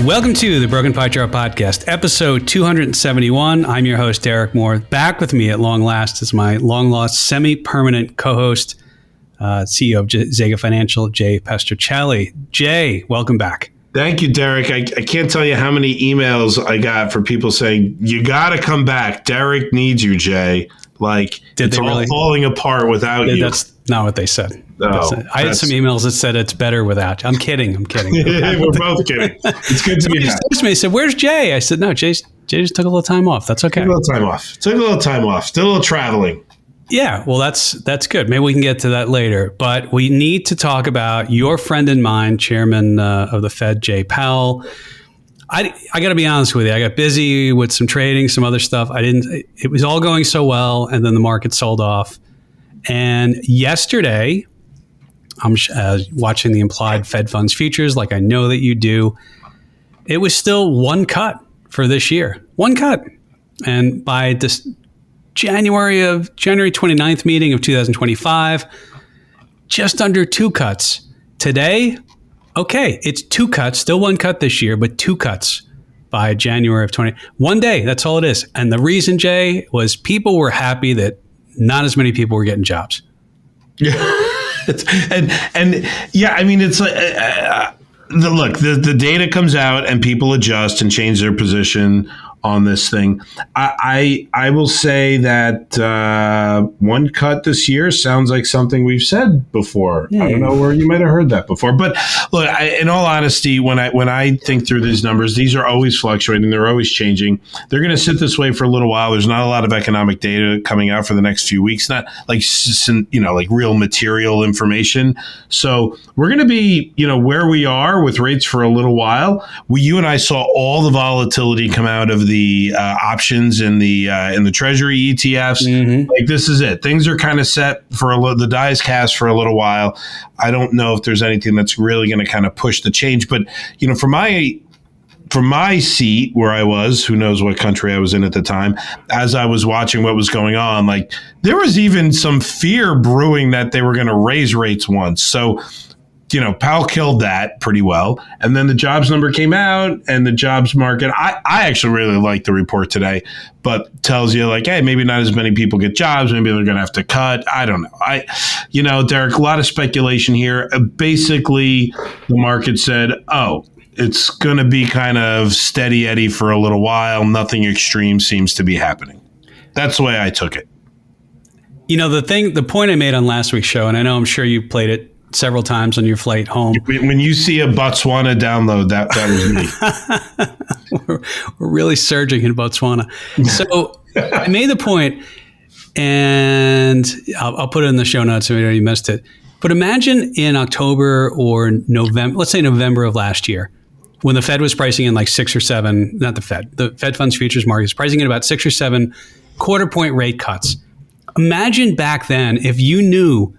Welcome to the Broken Pie Chart Podcast, episode 271. I'm your host, Derek Moore. Back with me at long last is my long-lost, semi-permanent co-host, CEO of ZEGA Financial, Jay Pestrichelli. Jay, welcome back. Thank you, Derek. I can't tell you how many emails I got for people saying, you got to come back. Derek needs you, Jay. Like, it's all falling apart without you. That's not what they said. No, I had some emails that said it's better without you. I'm kidding. We're both kidding. It's good to be back. He said, where's Jay? I said, no, Jay just took a little time off. That's okay. Took a little time off. Still a little traveling. Yeah, well, that's good. Maybe we can get to that later. But we need to talk about your friend and mine, Chairman of the Fed, Jay Powell. I got to be honest with you. I got busy with some trading, some other stuff. It was all going so well, and then the market sold off. And yesterday, I'm watching the implied Fed funds futures like I know that you do. It was still one cut for this year. One cut. And by this January 29th meeting of 2025, just under two cuts. Today, okay, it's two cuts, still one cut this year, but two cuts by January of 20. One day, that's all it is. And the reason, Jay, was people were happy that not as many people were getting jobs. Yeah. and yeah, I mean, it's like, the data comes out and people adjust and change their position on this thing. I will say that one cut this year sounds like something we've said before. I don't know where you might have heard that before, but look, in all honesty, when I think through these numbers, these are always fluctuating. They're always changing. They're going to sit this way for a little while. There's not a lot of economic data coming out for the next few weeks, not like like real material information. So we're going to be where we are with rates for a little while. You and I saw all the volatility come out of the options in the Treasury ETFs. Mm-hmm. Like, this is it. Things are kind of set for the die is cast for a little while. I don't know if there's anything that's really going to kind of push the change. But from my seat where I was, who knows what country I was in at the time, as I was watching what was going on, like, there was even some fear brewing that they were going to raise rates once. So Powell killed that pretty well. And then the jobs number came out, and the jobs market, I actually really like the report today, but tells you like, hey, maybe not as many people get jobs. Maybe they're going to have to cut. I don't know. Derek, a lot of speculation here. Basically, the market said, it's going to be kind of steady Eddie for a little while. Nothing extreme seems to be happening. That's the way I took it. The point I made on last week's show, and I know I'm sure you played it several times on your flight home. When you see a Botswana download, that was me. we're really surging in Botswana. So I made the point, and I'll put it in the show notes if you missed it. But imagine in October or November, let's say November of last year, when the Fed was pricing in like 6 or 7, not the Fed funds futures market is pricing in about 6 or 7 quarter point rate cuts. Imagine back then if you knew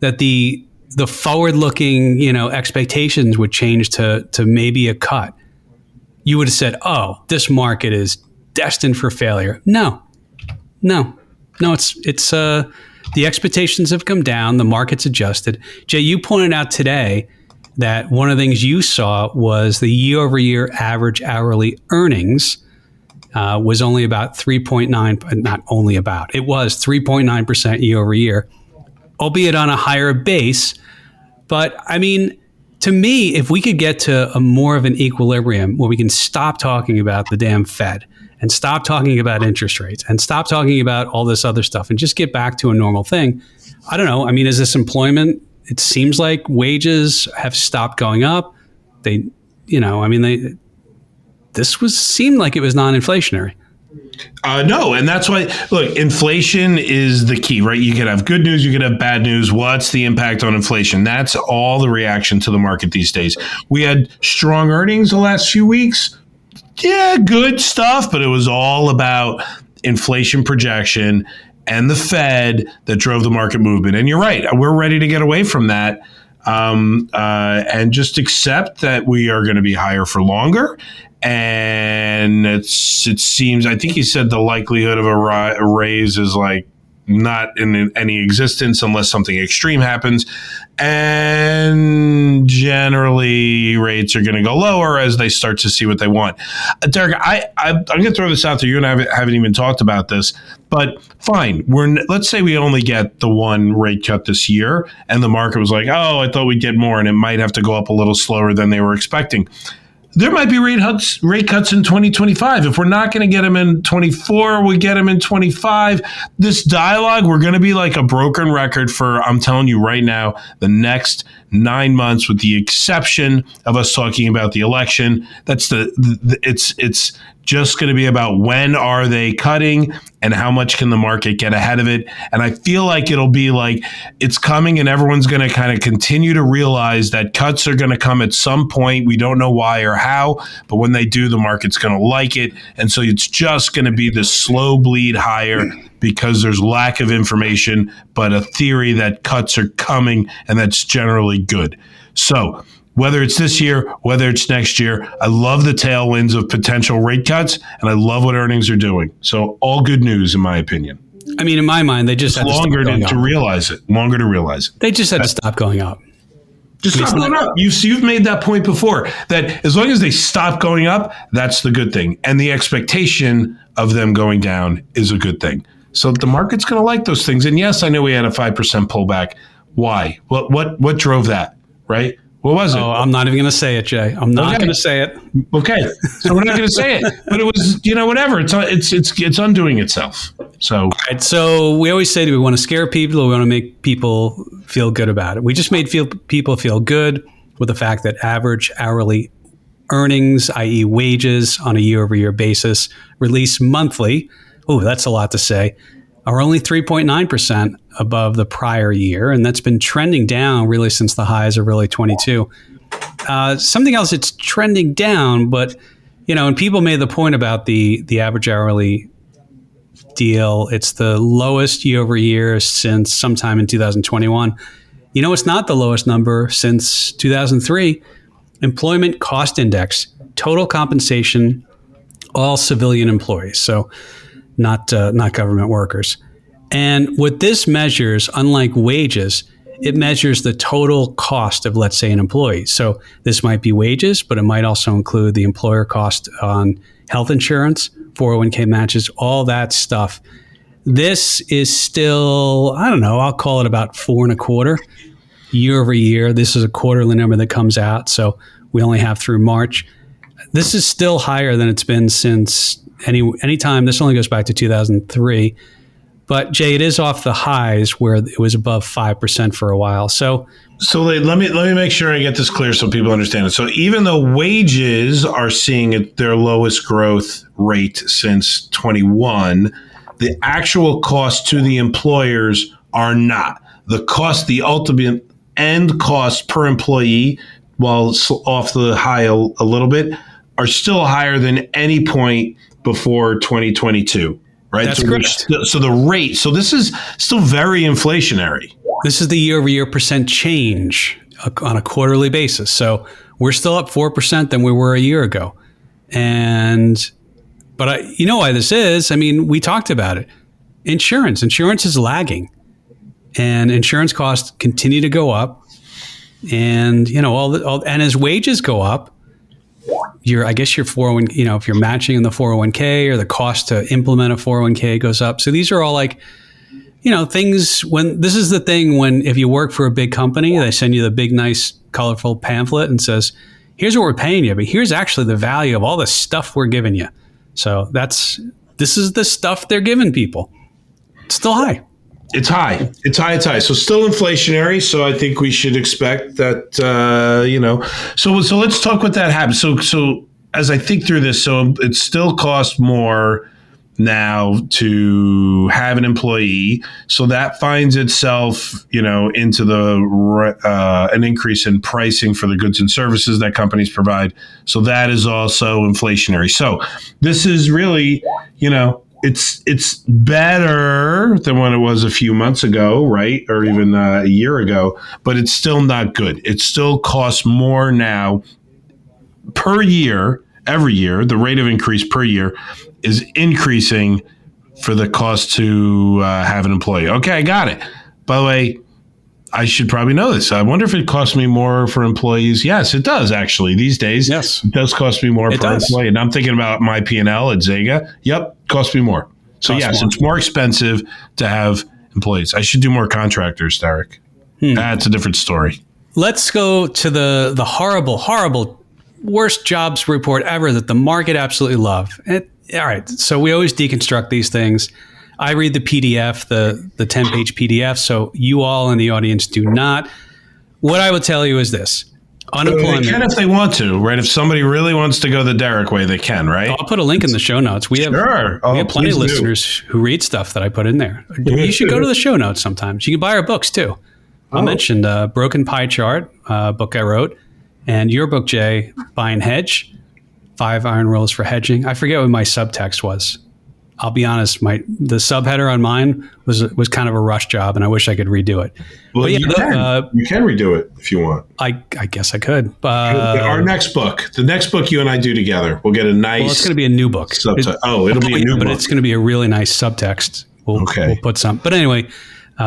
that the forward-looking, expectations would change to maybe a cut. You would have said, this market is destined for failure. No. It's the expectations have come down. The market's adjusted. Jay, you pointed out today that one of the things you saw was the year-over-year average hourly earnings was only about 3.9, not only about, it was 3.9% year-over-year, albeit on a higher base. But I mean, to me, if we could get to a more of an equilibrium where we can stop talking about the damn Fed and stop talking about interest rates and stop talking about all this other stuff and just get back to a normal thing. I don't know. I mean, is this employment? It seems like wages have stopped going up. Seemed like it was non-inflationary. No, and that's why, look, inflation is the key, right? You could have good news, you could have bad news. What's the impact on inflation? That's all the reaction to the market these days. We had strong earnings the last few weeks. Yeah, good stuff, but it was all about inflation projection and the Fed that drove the market movement. And you're right, we're ready to get away from that and just accept that we are going to be higher for longer. And it seems, I think he said the likelihood of a raise is like not in any existence unless something extreme happens. And generally, rates are going to go lower as they start to see what they want. Derek, I'm going to throw this out there. You and I haven't even talked about this, but fine. Let's say we only get the one rate cut this year, and the market was like, oh, I thought we'd get more, and it might have to go up a little slower than they were expecting. There might be rate cuts in 2025. If we're not going to get them in 24, we get them in 25. This dialogue, we're going to be like a broken record for, I'm telling you right now, the next 9 months, with the exception of us talking about the election. That's it's just going to be about when are they cutting and how much can the market get ahead of it. And I feel like it'll be like it's coming and everyone's going to kind of continue to realize that cuts are going to come at some point. We don't know why or how, but when they do, the market's going to like it. And so it's just going to be this slow bleed higher because there's lack of information, but a theory that cuts are coming, and that's generally good. So whether it's this year, whether it's next year, I love the tailwinds of potential rate cuts, and I love what earnings are doing. So all good news, in my opinion. I mean, in my mind, they just had longer to realize it. Longer to realize it. They just had to stop going up. Just stop going up. You've made that point before, that as long as they stop going up, that's the good thing. And the expectation of them going down is a good thing. So the market's going to like those things. And yes, I know we had a 5% pullback. Why? What drove that, right? What was it? Oh, I'm not even going to say it, Jay. I'm not going to say it. Okay. So we're not going to say it. But it was, whatever. It's undoing itself. So right, so we always say that we want to scare people. We want to make people feel good about it. We just made people feel good with the fact that average hourly earnings, i.e. wages on a year-over-year basis, released monthly, that's a lot to say, are only 3.9% above the prior year. And that's been trending down really since the highs of really 22. Something else, it's trending down, but, and people made the point about the average hourly deal. It's the lowest year over year since sometime in 2021. It's not the lowest number since 2003. Employment Cost Index, total compensation, all civilian employees. So not government workers. And what this measures, unlike wages, it measures the total cost of, let's say, an employee. So this might be wages, but it might also include the employer cost on health insurance, 401k matches, all that stuff. This is still, I don't know, I'll call it about 4.25% year over year. This is a quarterly number that comes out, so we only have through March. This is still higher than it's been since any time. This only goes back to 2003. But Jay, it is off the highs where it was above 5% for a while. So let me make sure I get this clear so people understand it. So even though wages are seeing their lowest growth rate since 21, the actual cost to the employers are not. The cost, the ultimate end cost per employee, while off the high a little bit, are still higher than any point before 2022. Right. That's correct. So the rate. So this is still very inflationary. This is the year-over-year percent change on a quarterly basis. So we're still up 4% than we were a year ago. But you know why this is? I mean, we talked about it. Insurance is lagging, and insurance costs continue to go up. And and as wages go up, your 401, if you're matching in the 401k, or the cost to implement a 401k goes up. So these are all like, things when this is the thing when if you work for a big company, they send you the big, nice, colorful pamphlet and says, here's what we're paying you, but here's actually the value of all the stuff we're giving you. So this is the stuff they're giving people. It's still high. It's high. So still inflationary. So I think we should expect that, So let's talk what that happens. So as I think through this, so it still costs more now to have an employee. So that finds itself, into an increase in pricing for the goods and services that companies provide. So that is also inflationary. So this is really, it's better than when it was a few months ago, right? Or even a year ago, but it's still not good. It still costs more now per year, every year. The rate of increase per year is increasing for the cost to have an employee. Okay, I got it. By the way, I should probably know this. I wonder if it costs me more for employees. Yes, it does, actually. These days, yes, it does cost me more per employee. And I'm thinking about my P&L at ZEGA. Yep, costs me more. So, yes, it's more expensive to have employees. I should do more contractors, Derek. That's a different story. Let's go to the horrible, horrible, worst jobs report ever that the market absolutely loved. All right, so we always deconstruct these things. I read the PDF, the 10-page PDF, so you all in the audience do not. What I would tell you is this. Unemployment. They can if they want to, right? If somebody really wants to go the Derek way, they can, right? I'll put a link in the show notes. We have plenty of listeners who read stuff that I put in there. You should go to the show notes sometimes. You can buy our books too. I mentioned Broken Pie Chart, book I wrote, and your book, Jay, Buy and Hedge, 5 Iron Rules for Hedging. I forget what my subtext was. I'll be honest, the subheader on mine was kind of a rush job, and I wish I could redo it. Well, you can redo it if you want. I guess I could. Our next book, the next book you and I do together, we'll get a nice... Well, it's going to be a new book. It'll be a new book. But it's going to be a really nice subtext. We'll put some. But anyway,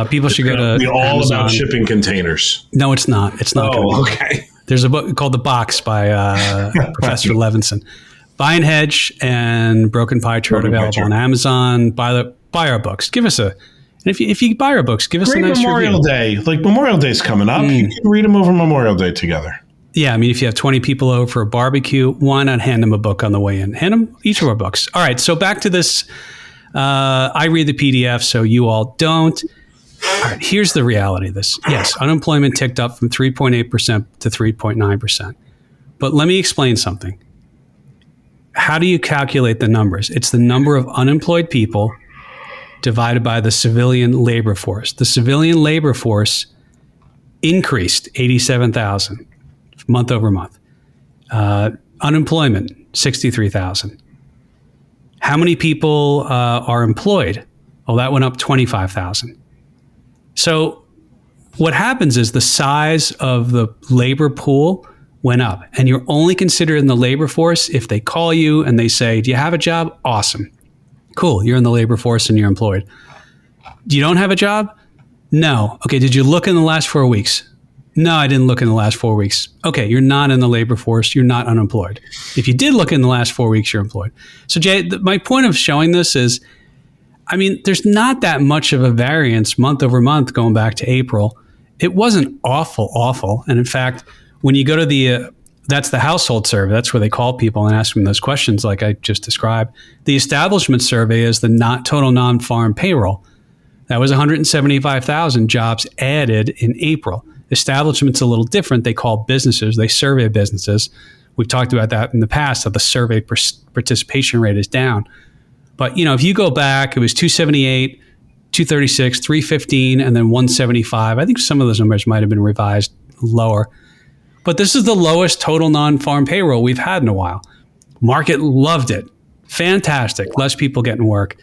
people should go to all Amazon. About shipping containers. No, it's not. It's not. Okay. There's a book called The Box by Professor Levinson. Buy and Hedge and Broken Pie Chart available on Amazon. Buy our books. Give us and if you buy our books, give us a nice Memorial Day. Like Memorial Day's coming up. You can read them over Memorial Day together. Yeah, I mean, if you have 20 people over for a barbecue, why not hand them a book on the way in? Hand them each of our books. All right, so back to this. I read the PDF, so you all don't. All right, here's the reality of this. Yes, unemployment ticked up from 3.8% to 3.9%. But let me explain something. How do you calculate the numbers? It's the number of unemployed people divided by the civilian labor force. The civilian labor force increased 87,000 month over month. Unemployment, 63,000. How many people are employed? Well, that went up 25,000. So what happens is the size of the labor pool went up, and you're only considered in the labor force if they call you and they say, do you have a job? Awesome. Cool. You're in the labor force and you're employed. You don't have a job? No. Okay. Did you look in the last 4 weeks? No, I didn't look in the last 4 weeks. Okay. You're not in the labor force. You're not unemployed. If you did look in the last 4 weeks, you're employed. So Jay, my point of showing this is, I mean, there's not that much of a variance month over month going back to April. It wasn't awful. And in fact, when you go to that's the household survey, that's where they call people and ask them those questions like I just described. The establishment survey is the total non-farm payroll. That was 175,000 jobs added in April. Establishment's a little different. They call businesses, they survey businesses. We've talked about that in the past, that the survey participation rate is down. But, if you go back, it was 278, 236, 315, and then 175. I think some of those numbers might have been revised lower. But this is the lowest total non-farm payroll we've had in a while. Market loved it. Fantastic. Less people getting work.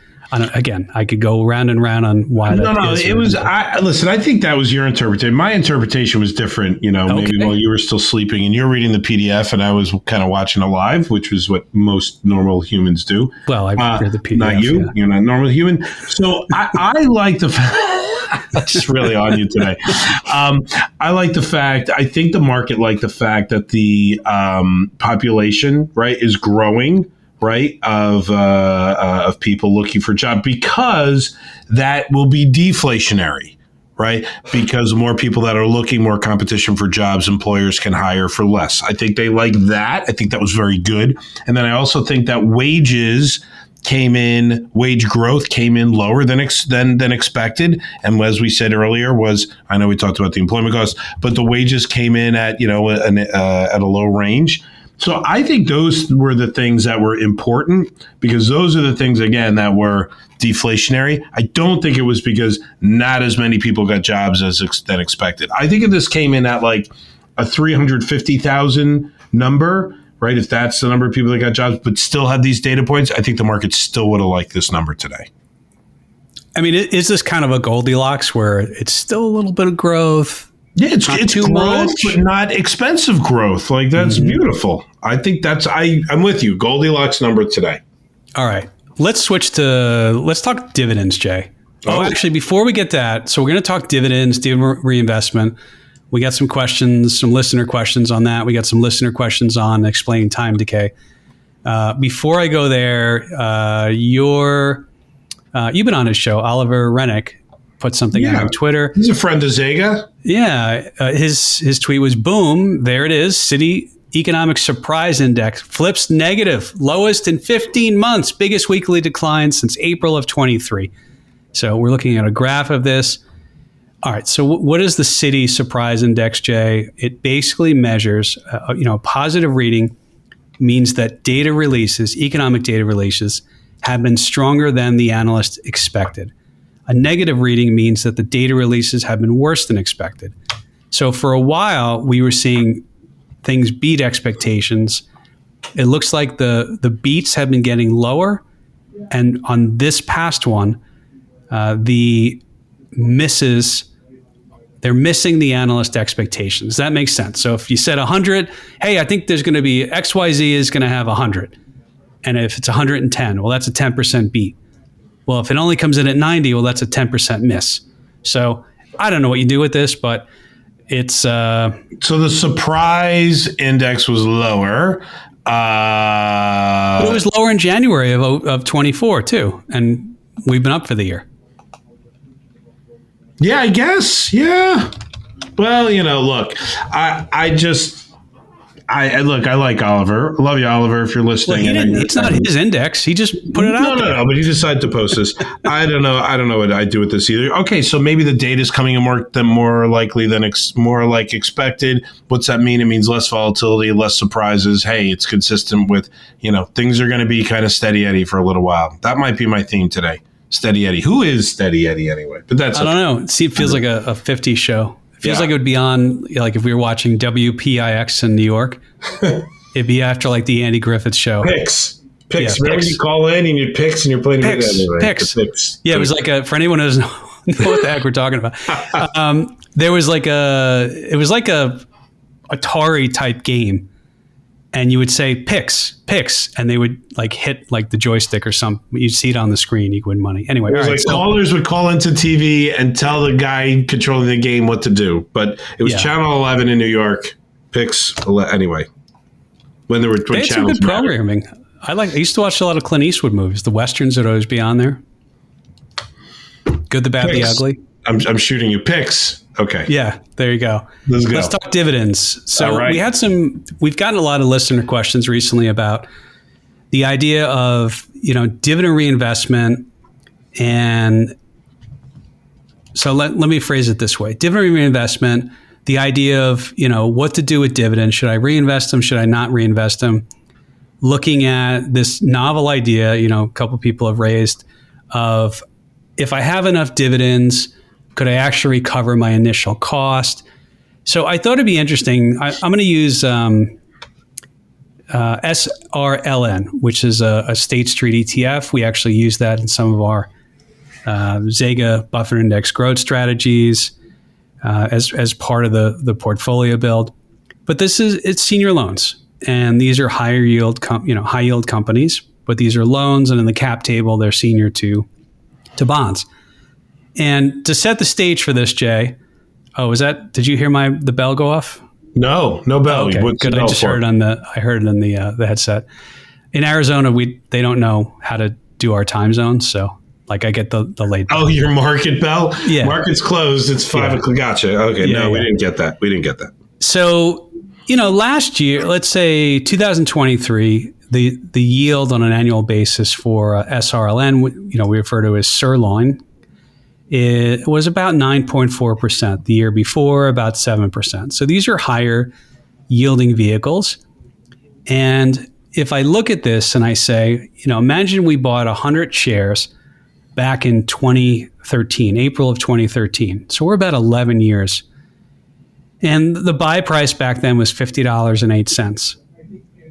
Again, I could go round and round on why that is. It was, listen, I think that was your interpretation. My interpretation was different, maybe while you were still sleeping and you're reading the PDF and I was kind of watching it live, which was what most normal humans do. Well, I read the PDF. Not you. Yeah. You're not a normal human. So I like the fact, it's really on you today. I like the fact, I think the market liked the fact that the population, right, is growing, right, of people looking for jobs, because that will be deflationary, right? Because more people that are looking, more competition for jobs, employers can hire for less. I think they like that. I think that was very good. And then I also think that wage growth came in lower than expected. And as we said earlier, I know we talked about the employment costs, but the wages came in at, at a low range. So I think those were the things that were important, because those are the things, again, that were deflationary. I don't think it was because not as many people got jobs than expected. I think if this came in at like a 350,000 number, right, if that's the number of people that got jobs, but still had these data points, I think the market still would have liked this number today. I mean, is this kind of a Goldilocks where it's still a little bit of growth? Yeah, it's too growth, much, but not expensive growth. Like, that's beautiful. I think I'm with you. Goldilocks number today. All right. let's talk dividends, Jay. Actually, before we get that, so we're going to talk dividends, dividend reinvestment. We got some questions, some listener questions on that. We got some listener questions on explaining time decay. Before I go there, you've been on his show. Oliver Rennick put something out on Twitter. He's a friend of ZEGA. Yeah. His tweet was, boom, there it is. Citi Economic Surprise Index flips negative, lowest in 15 months, biggest weekly decline since April of 23. So we're looking at a graph of this. All right. So what is the Citi Surprise Index, Jay? It basically measures, a positive reading means that data releases, economic data releases, have been stronger than the analysts expected. A negative reading means that the data releases have been worse than expected. So for a while, we were seeing things beat expectations. It looks like the beats have been getting lower. And on this past one, the misses, they're missing the analyst expectations. That makes sense. So if you said 100, hey, I think there's going to be XYZ is going to have 100. And if it's 110, well, that's a 10% beat. Well, if it only comes in at 90, well, that's a 10% miss. So I don't know what you do with this, but it's... So the surprise index was lower. But it was lower in January of 24 too. And we've been up for the year. Yeah, I guess. Yeah. Well, look, I like Oliver. I love you, Oliver, if you're listening. Well, it's not his index. He just put it out there. No, but he decided to post this. I don't know what I do with this either. Okay, so maybe the data is coming in more likely than more like expected. What's that mean? It means less volatility, less surprises. Hey, it's consistent with, things are going to be kind of steady Eddie for a little while. That might be my theme today. Steady Eddie. Who is Steady Eddie anyway? But I don't know. See, it feels like a 50s show. It feels like it would be on, like if we were watching WPIX in New York, it'd be after like the Andy Griffith show. Picks. Yeah, Remember picks. you call in and you picks and you're playing Picks. anyway. Picks. Yeah, it was like for anyone who doesn't know what the heck we're talking about. There was it was like a Atari type game. And you would say picks, and they would like hit like the joystick or something. You'd see it on the screen. You win money. Anyway, it was callers would call into TV and tell the guy controlling the game what to do. But it was Channel 11 in New York. Picks anyway. When there were they had some good programming. I used to watch a lot of Clint Eastwood movies. The westerns would always be on there. Good, the Bad, the Ugly. I'm shooting you picks. Okay. Yeah, there you go. Let's talk dividends. So right. we've gotten a lot of listener questions recently about the idea of, dividend reinvestment. And so let me phrase it this way. Dividend reinvestment, the idea of, what to do with dividends. Should I reinvest them? Should I not reinvest them? Looking at this novel idea, a couple people have raised of, if I have enough dividends, could I actually recover my initial cost? So I thought it'd be interesting. I'm going to use SRLN, which is a State Street ETF. We actually use that in some of our ZEGA Buffer Index growth strategies as part of the portfolio build. But it's senior loans, and these are high yield companies. But these are loans, and in the cap table, they're senior to bonds. And to set the stage for this, Jay, did you hear the bell go off? No bell. Okay, good. I just heard it in the headset. In Arizona, they don't know how to do our time zones, so I get the late bell. Oh, your market bell? Yeah. Market's closed. It's 5 o'clock. Gotcha. Okay. Yeah, we didn't get that. So, last year, let's say 2023, the yield on an annual basis for SRLN, we refer to as sirloin, it was about 9.4%. The year before, about 7%. So these are higher yielding vehicles. And if I look at this and I say, imagine we bought 100 shares back in 2013, April of 2013. So we're about 11 years. And the buy price back then was $50.08.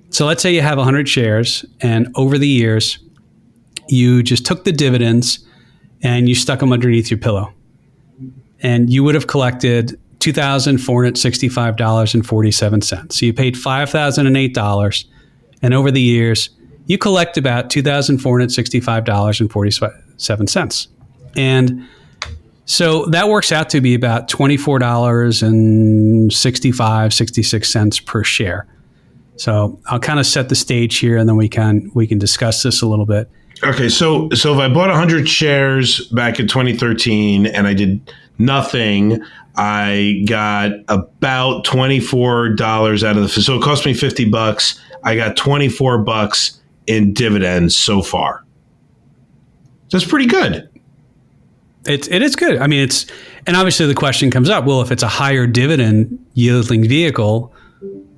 So let's say you have 100 shares, and over the years, you just took the dividends and you stuck them underneath your pillow. And you would have collected $2,465.47. So you paid $5,008. And over the years, you collect about $2,465.47. And so that works out to be about $24.66 per share. So I'll kind of set the stage here, and then we can discuss this a little bit. Okay, so if I bought 100 shares back in 2013 and I did nothing, I got about $24 out of the. So it cost me $50. I got $24 in dividends so far. That's pretty good. It is good. I mean, and obviously the question comes up, well, if it's a higher dividend yielding vehicle,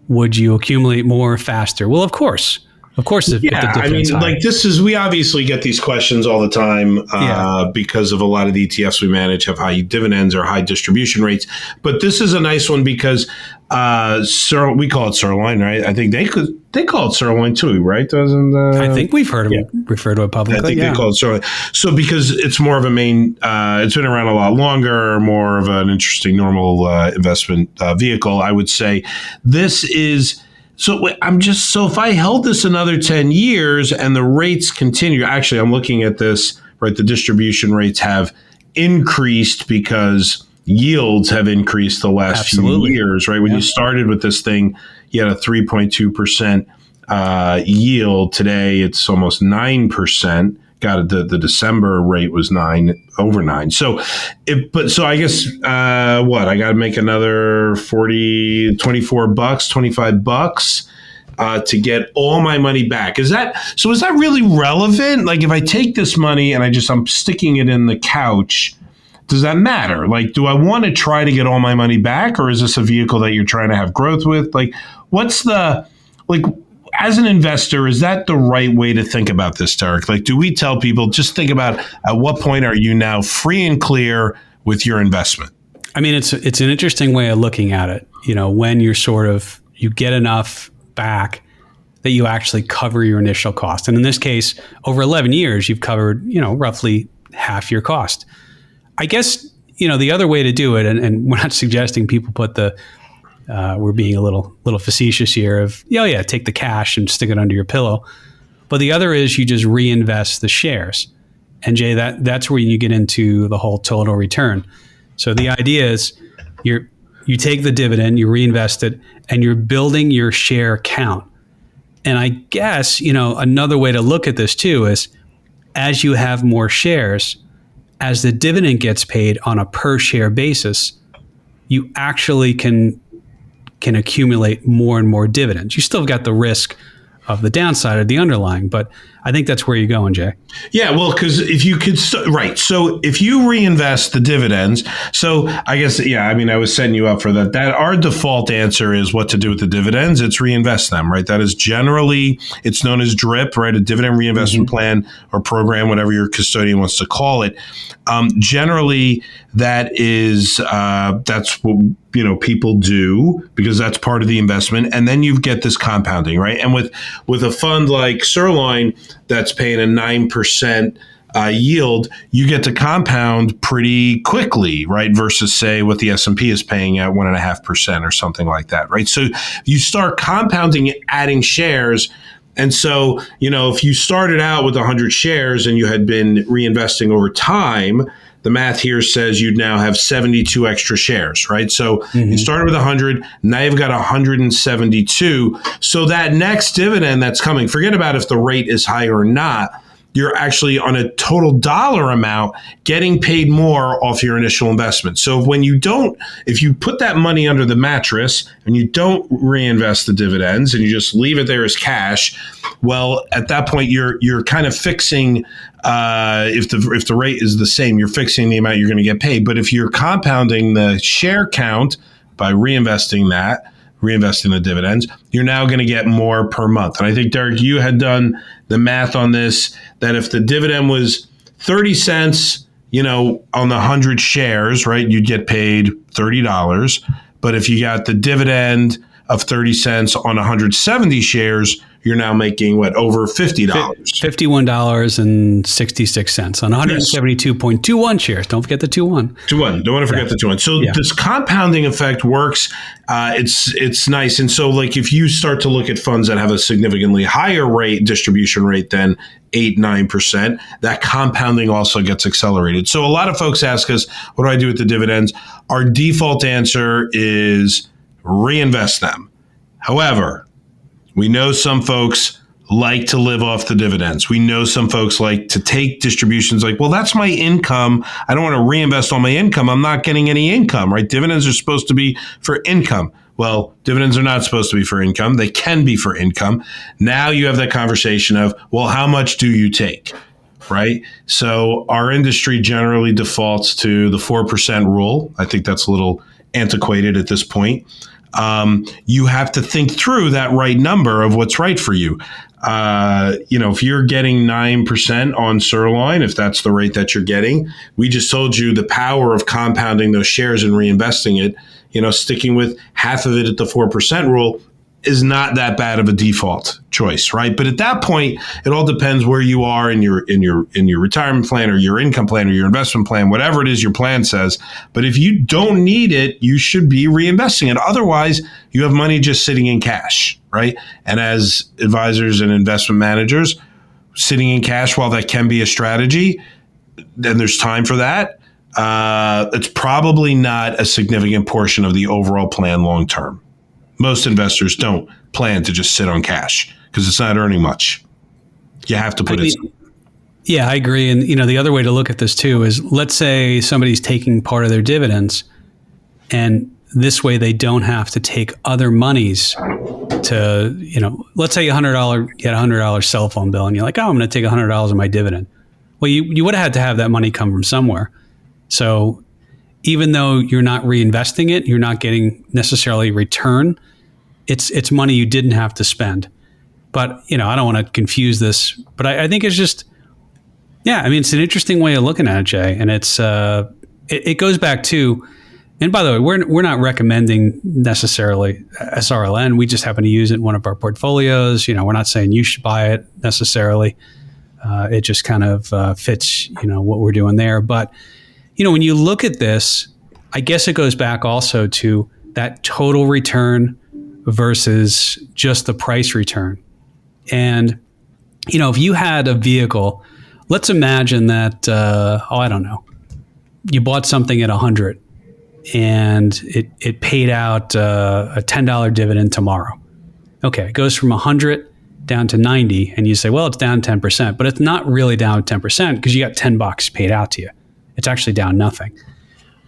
would you accumulate more faster? Well, of course. If the dividend's high. We obviously get these questions all the time because of a lot of the ETFs we manage have high dividends or high distribution rates. But this is a nice one because we call it sirloin, right? I think they call it sirloin too, right? Doesn't I think we've heard them refer to it publicly. I think they call it sirloin. So because it's more of a main, it's been around a lot longer, more of an interesting normal investment vehicle, I would say. This is. So if I held this another 10 years and the rates continue, actually, I'm looking at this, right? The distribution rates have increased because yields have increased the last few years, right? When you started with this thing, you had a 3.2% yield. Today, it's almost 9%. The December rate was over 9. So I guess I got to make another $24, $25 to get all my money back. Is that really relevant? Like if I take this money and I'm sticking it in the couch, does that matter? Like, do I want to try to get all my money back, or is this a vehicle that you're trying to have growth with? Like, as an investor, is that the right way to think about this, Derek? Like, do we tell people just think about at what point are you now free and clear with your investment? I mean, it's an interesting way of looking at it. You know, when you get enough back that you actually cover your initial cost. And in this case, over 11 years, you've covered, roughly half your cost. I guess, the other way to do it, and we're not suggesting people put we're being a little facetious here of, take the cash and stick it under your pillow. But the other is you just reinvest the shares. And Jay, that's where you get into the whole total return. So the idea is you take the dividend, you reinvest it, and you're building your share count. And I guess, another way to look at this too is as you have more shares, as the dividend gets paid on a per share basis, you actually can accumulate more and more dividends. You still got the risk of the downside of the underlying, but I think that's where you're going, Jay. Yeah, well, because if you could, right. So if you reinvest the dividends, so I guess, I was setting you up for that. That our default answer is what to do with the dividends. It's reinvest them, right? That is generally, it's known as DRIP, right? A dividend reinvestment plan or program, whatever your custodian wants to call it. Generally, that is, that's what, people do because that's part of the investment. And then you get this compounding, right? And with a fund like Sirloin that's paying a 9% yield, you get to compound pretty quickly, right? Versus say what the S&P is paying at 1.5% or something like that, right? So you start compounding, adding shares. And so, if you started out with 100 shares and you had been reinvesting over time, the math here says you'd now have 72 extra shares, right? So you started with 100, now you've got 172. So that next dividend that's coming, forget about if the rate is higher or not, you're actually on a total dollar amount getting paid more off your initial investment. So if you put that money under the mattress and you don't reinvest the dividends and you just leave it there as cash, well, at that point you're kind of fixing. If the rate is the same, you're fixing the amount you're going to get paid. But if you're compounding the share count by reinvesting the dividends, you're now going to get more per month. And I think, Derek, you had done the math on this, that if the dividend was 30 cents, on the 100 shares, right, you'd get paid $30. But if you got the dividend of 30 cents on 170 shares, you're now making what, over $50? $51.66 on 172.21 shares. Don't forget the 2-1. 2-1. Don't want to forget the 2-1. So this compounding effect works. It's nice. And so like if you start to look at funds that have a significantly higher distribution rate than 8-9%, that compounding also gets accelerated. So a lot of folks ask us, what do I do with the dividends? Our default answer is reinvest them. However, we know some folks like to live off the dividends. We know some folks like to take distributions like, well, that's my income. I don't want to reinvest all my income. I'm not getting any income, right? Dividends are supposed to be for income. Well, dividends are not supposed to be for income. They can be for income. Now you have that conversation of, well, how much do you take, right? So our industry generally defaults to the 4% rule. I think that's a little antiquated at this point. You have to think through that right number of what's right for you. If you're getting 9% on sirloin, if that's the rate that you're getting, we just told you the power of compounding those shares and reinvesting it, sticking with half of it at the 4% rule is not that bad of a default choice, right? But at that point, it all depends where you are in your retirement plan or your income plan or your investment plan, whatever it is your plan says. But if you don't need it, you should be reinvesting it. Otherwise, you have money just sitting in cash, right? And as advisors and investment managers, sitting in cash, while that can be a strategy, then there's time for that. It's probably not a significant portion of the overall plan long term. Most investors don't plan to just sit on cash because it's not earning much. You have to put it. Yeah, I agree. And the other way to look at this too is, let's say somebody's taking part of their dividends, and this way they don't have to take other monies to, let's say you get a $100 cell phone bill, and you're like, oh, I'm going to take $100 of my dividend. Well, you would have had to have that money come from somewhere. So even though you're not reinvesting it, you're not getting necessarily return. It's money you didn't have to spend. But, I don't want to confuse this, but I think it's just, it's an interesting way of looking at it, Jay. And it goes back to, and by the way, we're not recommending necessarily SRLN. We just happen to use it in one of our portfolios. We're not saying you should buy it necessarily. It just kind of fits, what we're doing there. But, when you look at this, I guess it goes back also to that total return versus just the price return. And, if you had a vehicle, let's imagine that, I don't know, you bought something at 100 and it paid out a $10 dividend tomorrow. Okay, it goes from 100 down to 90, and you say, well, it's down 10%, but it's not really down 10% because you got $10 paid out to you. It's actually down nothing.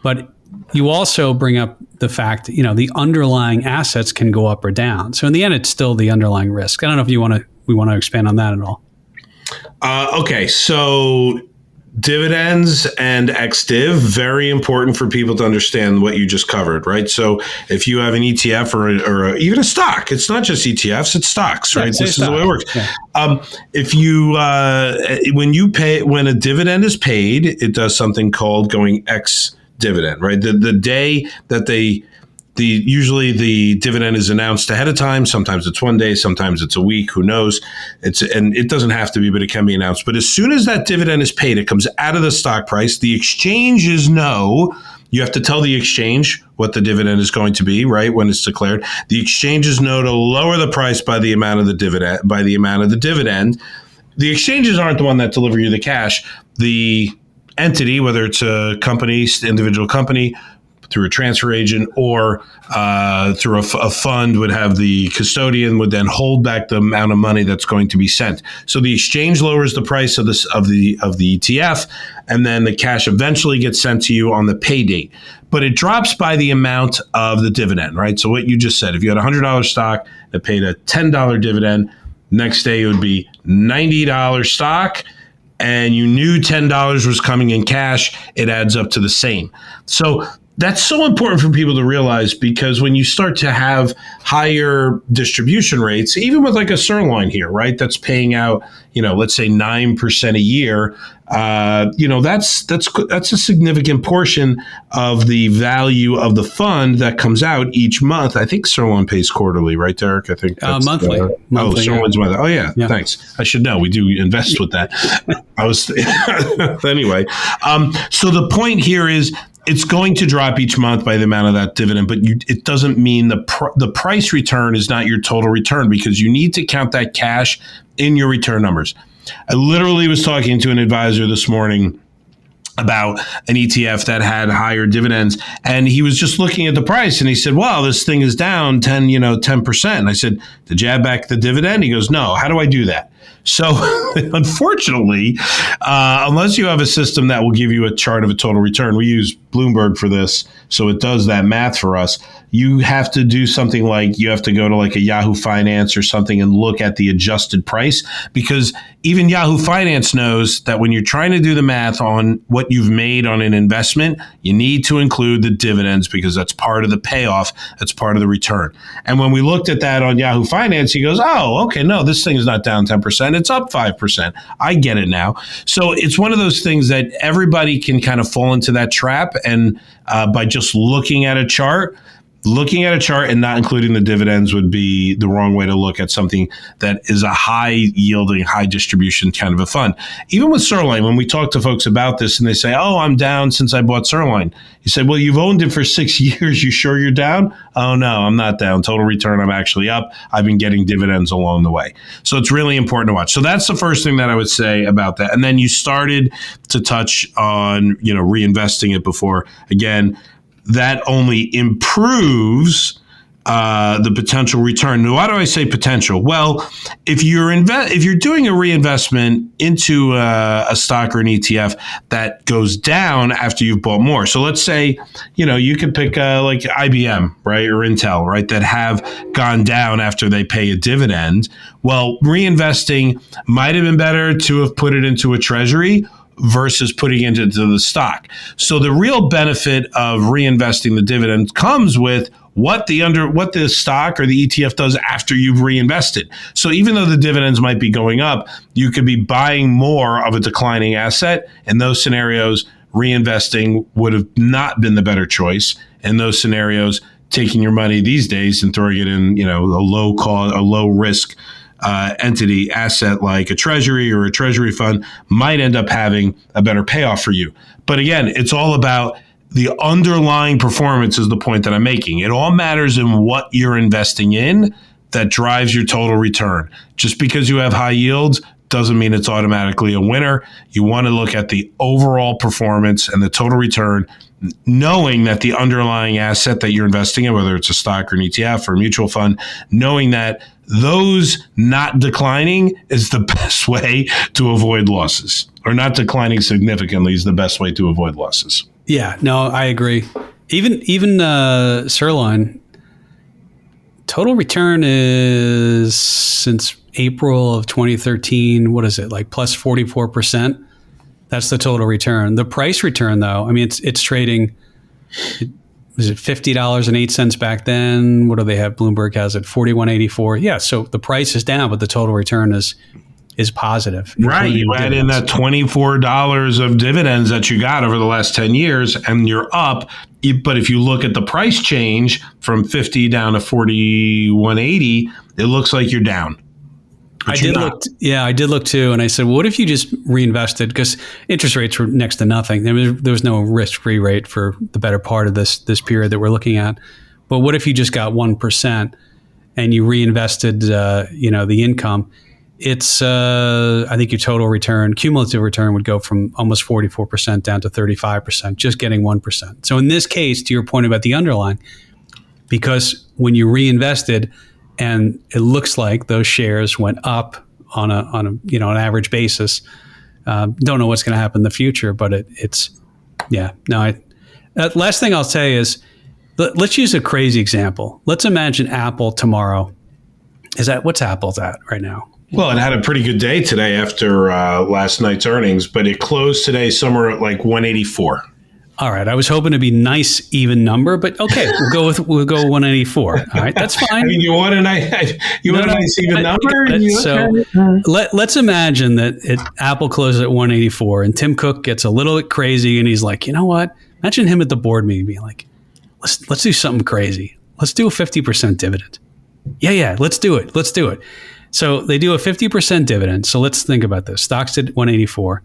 But you also bring up the fact that, the underlying assets can go up or down. So in the end, it's still the underlying risk. I don't know if we want to expand on that at all. Okay. So dividends and ex-div, very important for people to understand what you just covered, right? So if you have an ETF or even a stock, it's not just ETFs, it's stocks, right? This is the way it works. Yeah. If you, when a dividend is paid, it does something called going ex-dividend, right? The day that usually the dividend is announced ahead of time. Sometimes it's one day, sometimes it's a week, who knows? And it doesn't have to be, but it can be announced. But as soon as that dividend is paid, it comes out of the stock price. The exchanges know, you have to tell the exchange what the dividend is going to be, right? When it's declared, the exchanges know to lower the price by the amount of the dividend. The exchanges aren't the one that deliver you the cash. The entity, whether it's a company, individual company, through a transfer agent or through a fund, would have the custodian would then hold back the amount of money that's going to be sent. So the exchange lowers the price of the ETF, and then the cash eventually gets sent to you on the pay date. But it drops by the amount of the dividend, right? So what you just said, if you had a $100 stock that paid a $10 dividend, next day it would be $90 stock, and you knew $10 was coming in cash, it adds up to the same. So that's so important for people to realize, because when you start to have higher distribution rates, even with like a sirloin here, right, that's paying out, let's say 9% a year, that's a significant portion of the value of the fund that comes out each month. I think Sirloin pays quarterly, right, Derek? I think that's monthly. Sirloin's monthly. Oh yeah, thanks. I should know. We do invest with that. Anyway. So the point here is, it's going to drop each month by the amount of that dividend, but it doesn't mean the price return is not your total return, because you need to count that cash in your return numbers. I literally was talking to an advisor this morning about an ETF that had higher dividends, and he was just looking at the price, and he said, "Wow, this thing is down 10%." And I said, "Did you add back the dividend?" He goes, "No. How do I do that?" So unfortunately, unless you have a system that will give you a chart of a total return, we use Bloomberg for this, so it does that math for us. You have to do something like, you have to go to like a Yahoo Finance or something and look at the adjusted price, because even Yahoo Finance knows that when you're trying to do the math on what you've made on an investment, you need to include the dividends, because that's part of the payoff. That's part of the return. And when we looked at that on Yahoo Finance, he goes, "Oh, okay, no, this thing is not down 10%. It's up 5%. I get it now." So it's one of those things that everybody can kind of fall into that trap. And by just looking at a chart and not including the dividends would be the wrong way to look at something that is a high yielding, high distribution kind of a fund. Even with Sirloin, when we talk to folks about this and they say, "Oh, I'm down since I bought Sirloin," you say, "Well, you've owned it for 6 years. You sure you're down?" "Oh, no, I'm not down. Total return, I'm actually up. I've been getting dividends along the way." So it's really important to watch. So that's the first thing that I would say about that. And then you started to touch on, reinvesting it before. Again, that only improves the potential return. Now, why do I say potential? Well, if you're doing a reinvestment into a stock or an ETF that goes down after you've bought more. So let's say, you could pick like IBM, right, or Intel, right, that have gone down after they pay a dividend. Well, reinvesting might have been better to have put it into a treasury versus putting it into the stock. So the real benefit of reinvesting the dividend comes with what the stock or the ETF does after you've reinvested. So even though the dividends might be going up, you could be buying more of a declining asset. In those scenarios, reinvesting would have not been the better choice. In those scenarios, taking your money these days and throwing it in, a low risk entity asset like a treasury or a treasury fund might end up having a better payoff for you. But again, it's all about the underlying performance is the point that I'm making. It all matters in what you're investing in that drives your total return. Just because you have high yields doesn't mean it's automatically a winner. You want to look at the overall performance and the total return, knowing that the underlying asset that you're investing in, whether it's a stock or an ETF or a mutual fund, knowing that those not declining is the best way to avoid losses, or not declining significantly is the best way to avoid losses. Yeah, no, I agree. Even Sirloin, total return is since April of 2013. What is it, like plus 44%? That's the total return. The price return, though, I mean, it's trading. Was it $50.08 back then? What do they have? Bloomberg has it $41.84. Yeah, so the price is down, but the total return is positive. Right. You add in that $24 of dividends that you got over the last 10 years, and you're up. But if you look at the price change from 50 down to 41.80, it looks like you're down. I did look too, and I said, well, what if you just reinvested? Because interest rates were next to nothing. There was no risk-free rate for the better part of this period that we're looking at. But what if you just got 1% and you reinvested, the income? It's I think your total return, cumulative return, would go from almost 44% down to 35%, just getting 1%. So in this case, to your point about the underlying, because when you reinvested, and it looks like those shares went up on an average basis. Don't know what's going to happen in the future, but last thing I'll say is, let's use a crazy example. Let's imagine Apple tomorrow. What's Apple's at right now? Well, it had a pretty good day today after last night's earnings, but it closed today somewhere at like 184. All right, I was hoping to be nice, even number, but okay, we'll go 184. All right, that's fine. I mean, you want a nice even number? So let's imagine that Apple closes at 184, and Tim Cook gets a little bit crazy, and he's like, you know what? Imagine him at the board meeting being like, let's do something crazy. Let's do a 50% dividend. Yeah, let's do it. So they do a 50% dividend. So let's think about this. Stock's at 184.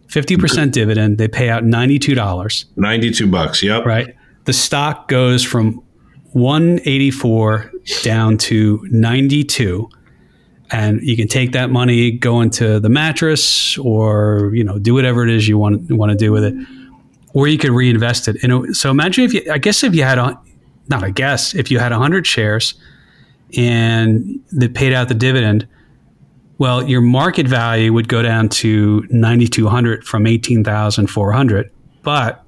50% dividend, they pay out $92. $92, yep. Right. The stock goes from 184 down to 92. And you can take that money, go into the mattress, or do whatever it is you want to do with it. Or you could reinvest it. So imagine if you had 100 shares and they paid out the dividend, well, your market value would go down to $9,200 from $18,400, but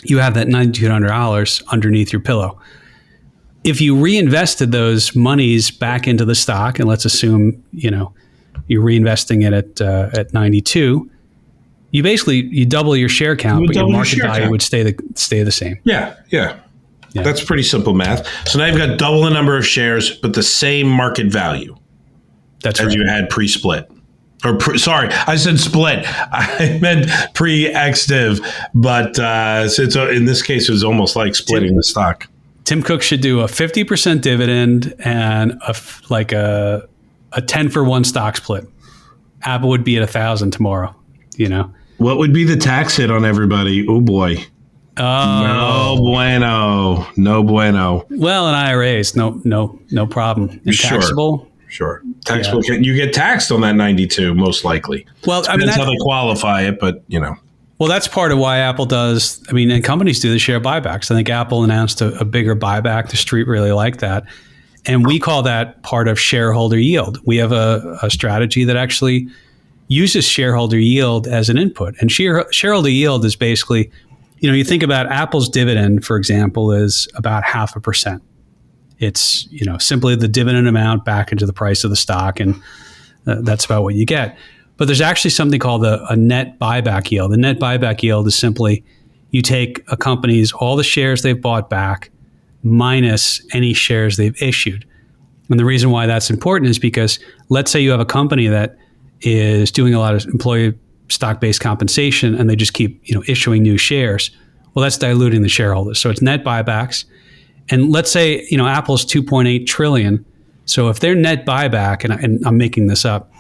you have that $9,200 underneath your pillow. If you reinvested those monies back into the stock, and let's assume you're reinvesting it at 92, you double your share count, but your market value would stay the same. Yeah. That's pretty simple math. So now you've got double the number of shares, but the same market value. That's as right. You had pre-split. Sorry, I said split. I meant pre-ex-div. But in this case, it was almost like splitting the stock. Tim Cook should do a 50% dividend and a 10-for-1 stock split. Apple would be at 1,000 tomorrow. What would be the tax hit on everybody? Oh, boy. Oh, no bueno. Well, an IRAs, no problem. And taxable. Sure. Taxable. Yeah. You get taxed on that 92, most likely. Well, Depends how they qualify it, but Well, that's part of why Apple does. And companies do the share buybacks. I think Apple announced a bigger buyback. The street really liked that, and we call that part of shareholder yield. We have a strategy that actually uses shareholder yield as an input, and shareholder yield is basically, you think about Apple's dividend, for example, is about 0.5%. It's, simply the dividend amount back into the price of the stock, and that's about what you get. But there's actually something called a net buyback yield. The net buyback yield is simply you take a company's all the shares they've bought back minus any shares they've issued. And the reason why that's important is because let's say you have a company that is doing a lot of employee stock-based compensation and they just keep issuing new shares. Well, that's diluting the shareholders. So it's net buybacks. And let's say, Apple's 2.8 trillion. So if their net buyback, and I'm making this up,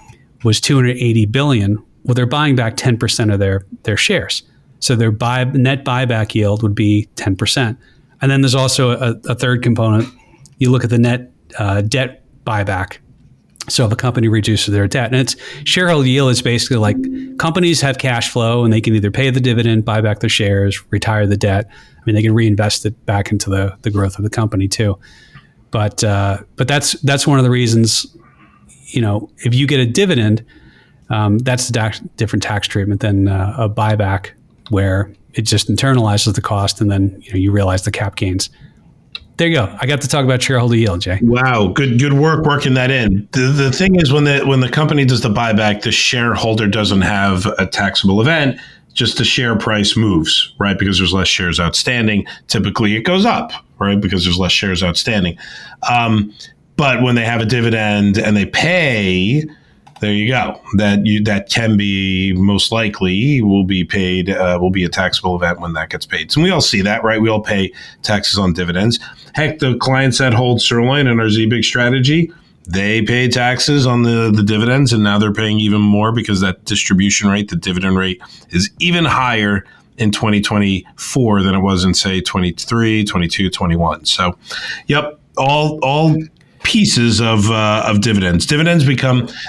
was 280 billion, well, they're buying back 10% of their shares. So their net buyback yield would be 10%. And then there's also a third component. You look at the net debt buyback. So if a company reduces their debt, and it's shareholder yield is basically like companies have cash flow and they can either pay the dividend, buy back their shares, retire the debt. They can reinvest it back into the growth of the company too. But that's one of the reasons, if you get a dividend, that's different tax treatment than a buyback where it just internalizes the cost and then you realize the cap gains. There you go. I got to talk about shareholder yield, Jay. Wow, good work working that in. The thing is, when the company does the buyback, the shareholder doesn't have a taxable event. Just the share price moves, right? Because there's less shares outstanding. Typically, it goes up, right? Because there's less shares outstanding. But when they have a dividend and they pay, there you go. That can be most likely will be paid. Will be a taxable event when that gets paid. So we all see that, right? We all pay taxes on dividends. Heck, the clients that hold Sirloin in our ZBig strategy, they pay taxes on the dividends, and now they're paying even more because that distribution rate, the dividend rate, is even higher in 2024 than it was in, say, 23, 22, 21. So, yep, all pieces of dividends. Dividends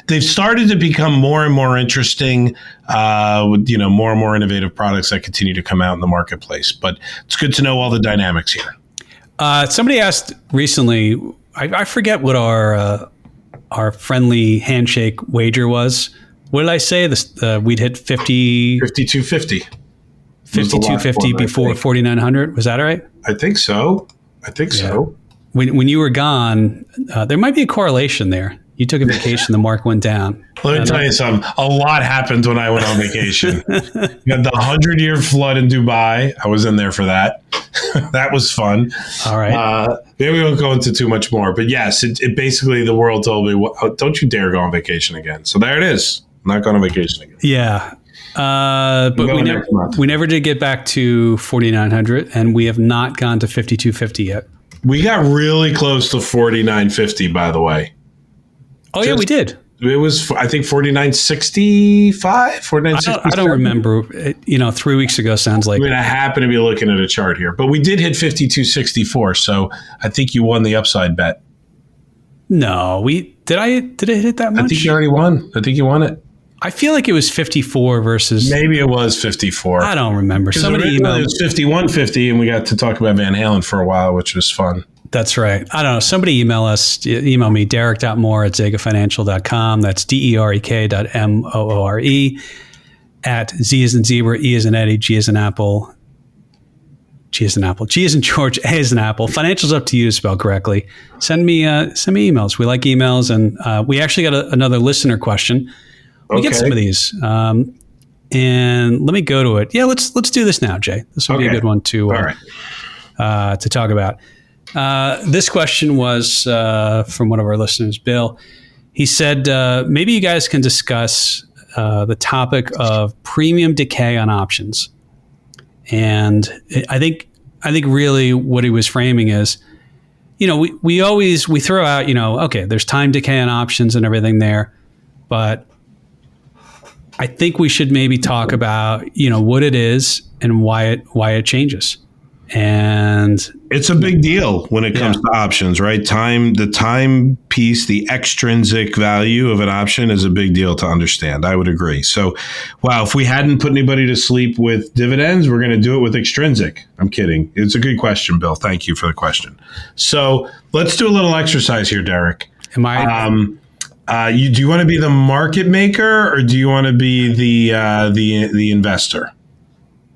they've started to become more and more interesting with more and more innovative products that continue to come out in the marketplace. But it's good to know all the dynamics here. Somebody asked recently, I forget what our friendly handshake wager was. What did I say? We'd hit 52.50. 52.50 before 4,900. Was that right? I think so. So. When you were gone, there might be a correlation there. You took a vacation, the market went down. Let me tell you something. A lot happened when I went on vacation. We had the 100-year flood in Dubai. I was in there for that. That was fun. All right. Maybe we won't go into too much more. But yes, it basically, the world told me, well, don't you dare go on vacation again. So there it is. I'm not going on vacation again. Yeah. But we never did get back to 4,900, and we have not gone to 5,250 yet. We got really close to 4,950, by the way. Oh, yeah, we did. It was, I think, 4,965, 4,967. I don't remember. 3 weeks ago sounds like. I mean, I happen to be looking at a chart here, but we did hit 5,264. So I think you won the upside bet. No, did it hit that much? I think you already won. I think you won it. I feel like it was 54 versus. Maybe it was 54. I don't remember. Somebody emailed. It was 5150, and we got to talk about Van Halen for a while, which was fun. That's right. I don't know. Somebody email me, derek.moore@zegafinancial.com. That's DEREK.MOORE at Z as in zebra, E as in Eddie, G as in apple, G as in apple, G as in George, A as in apple. Financial's up to you to spell correctly. Send me emails. We like emails, and we actually got another listener question. We get some of these. And let me go to it. Yeah, let's do this now, Jay. This will be a good one to talk about. This question was from one of our listeners, Bill. He said, maybe you guys can discuss the topic of premium decay on options. And I think really what he was framing is, we throw out, okay, there's time decay on options and everything there, but I think we should maybe talk about, what it is and why it changes. And it's a big deal when it comes to options, right? The time piece, the extrinsic value of an option is a big deal to understand. I would agree. So, wow, if we hadn't put anybody to sleep with dividends, we're going to do it with extrinsic. I'm kidding. It's a good question, Bill. Thank you for the question. So let's do a little exercise here, Derek. Am I? Do you want to be the market maker or do you want to be the investor?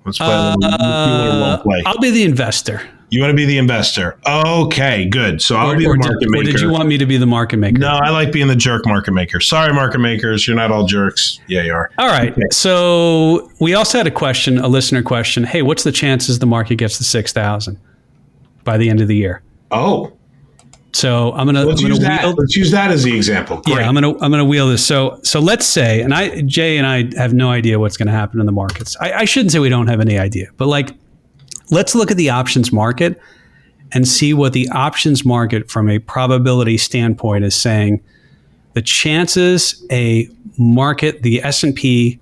Let's play a little role play. I'll be the investor. You want to be the investor? Okay, good. So I'll be the market maker. Or did you want me to be the market maker? No, I like being the jerk market maker. Sorry, market makers. You're not all jerks. Yeah, you are. All right. Okay. So we also had a listener question. Hey, what's the chances the market gets to 6,000 by the end of the year? Oh. So let's use that as the example. Great. Yeah, I'm gonna wheel this. So let's say, and Jay and I have no idea what's going to happen in the markets. I shouldn't say we don't have any idea, but let's look at the options market and see what the options market from a probability standpoint is saying. The chances the S&P,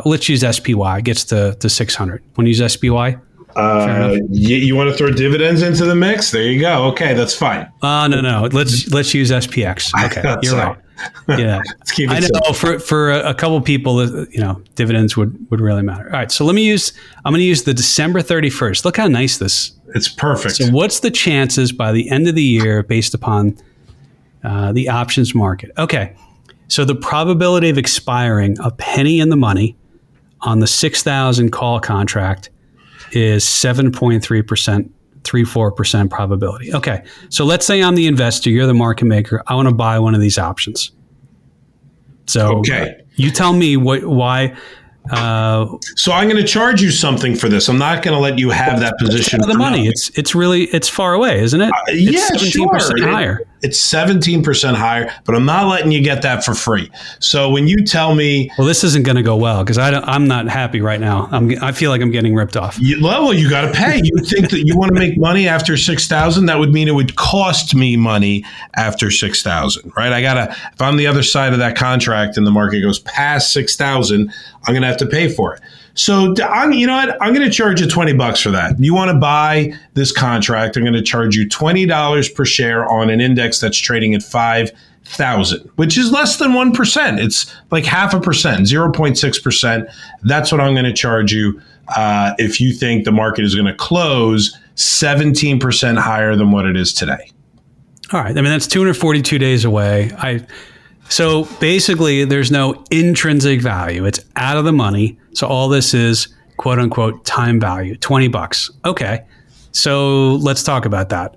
let's use SPY, gets to 600. Want to use SPY? You want to throw dividends into the mix? There you go. Okay, that's fine. No. Let's use SPX. Okay, you're right. Yeah, let's keep it I know simple. For a couple people, dividends would really matter. All right, so I'm going to use the December 31st. Look how nice this. It's perfect. So what's the chances by the end of the year based upon the options market? Okay, so the probability of expiring a penny in the money on the 6,000 call contract is 7.3%, 34% probability. Okay, so let's say I'm the investor, you're the market maker. I want to buy one of these options. So you tell me why. So I'm going to charge you something for this. I'm not going to let you have that position. The money, it's far away, isn't it? Yeah, it's 17% higher. It's 17% higher, but I'm not letting you get that for free. So when you tell me, well, this isn't going to go well because I'm not happy right now. I feel like I'm getting ripped off. You got to pay. You think that you want to make money after 6,000? That would mean it would cost me money after 6,000, right? If I'm the other side of that contract and the market goes past 6,000, I'm going to have to pay for it. So you know what? I'm going to charge you $20 for that. You want to buy this contract? I'm going to charge you $20 per share on an index that's trading at 5,000, which is less than 1%. It's like 0.5%, 0.6%. That's what I'm going to charge you if you think the market is going to close 17% higher than what it is today. All right. I mean, that's 242 days away. So basically, there's no intrinsic value. It's out of the money. So all this is, quote unquote, time value, $20. Okay. So let's talk about that.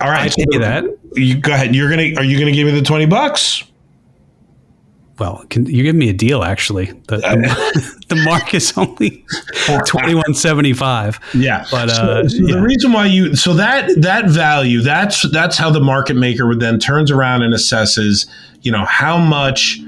All right. I pay that. You go ahead. Are you gonna give me the $20? Well, you're giving me a deal, actually. The mark is only $21.75. Yeah. But the reason why that value, that's how the market maker would then turns around and assesses, how much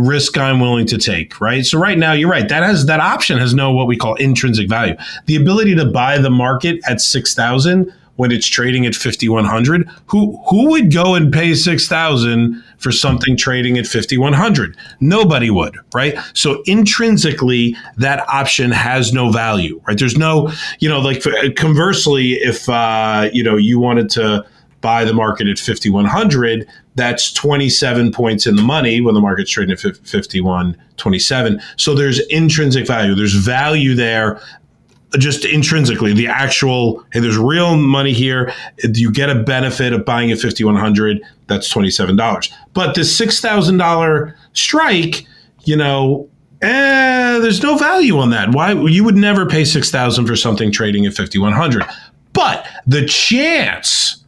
risk I'm willing to take, right? So right now, you're right. That option has no what we call intrinsic value. The ability to buy the market at 6,000 when it's trading at 5,100. Who would go and pay 6,000 for something trading at 5,100? Nobody would, right? So intrinsically, that option has no value, right? There's no, conversely, if you wanted to buy the market at 5,100, that's 27 points in the money when the market's trading at 51.27. So there's intrinsic value. There's value there. Just intrinsically, the actual, hey, there's real money here. You get a benefit of buying at 5,100. That's $27. But the $6,000 strike, there's no value on that. Why? You would never pay $6,000 for something trading at 5,100. But the chance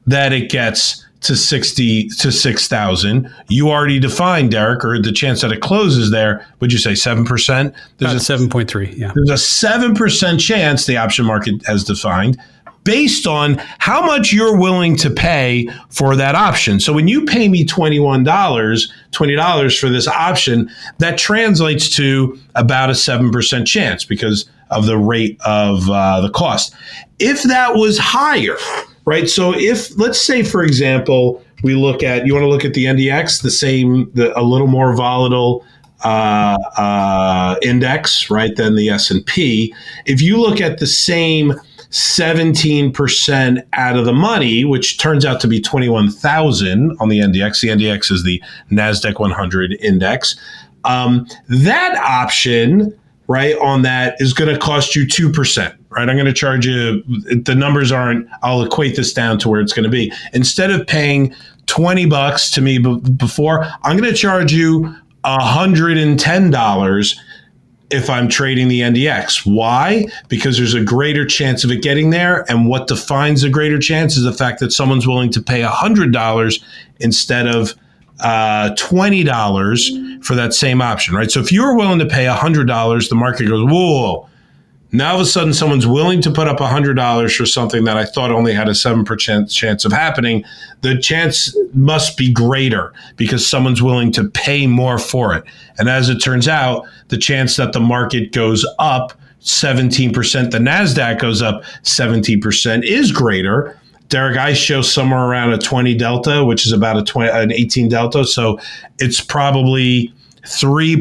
that it gets to 6,000, you already defined, Derek, or the chance that it closes there, would you say 7%? There's a 7.3, yeah. There's a 7% chance, the option market has defined, based on how much you're willing to pay for that option. So when you pay me $20 for this option, that translates to about a 7% chance because of the rate of the cost. If that was higher, right? So if, let's say, for example, you want to look at the NDX, a little more volatile index, right, than the S&P. If you look at the same 17% out of the money, which turns out to be 21,000 on the NDX. The NDX is the NASDAQ 100 index. That option, right, on that is going to cost you 2%. Right, I'm going to charge you. The numbers aren't. I'll equate this down to where it's going to be. Instead of paying $20 to me before, I'm going to charge you $110 if I'm trading the NDX. Why? Because there's a greater chance of it getting there, and what defines a greater chance is the fact that someone's willing to pay $100 instead of $20 for that same option. Right. So if you're willing to pay $100, the market goes, whoa. Now, all of a sudden, someone's willing to put up $100 for something that I thought only had a 7% chance of happening. The chance must be greater because someone's willing to pay more for it. And as it turns out, the chance that the market goes up 17%, the NASDAQ goes up 17% is greater. Derek, I show somewhere around a 20 delta, which is about an 18 delta. So it's probably 3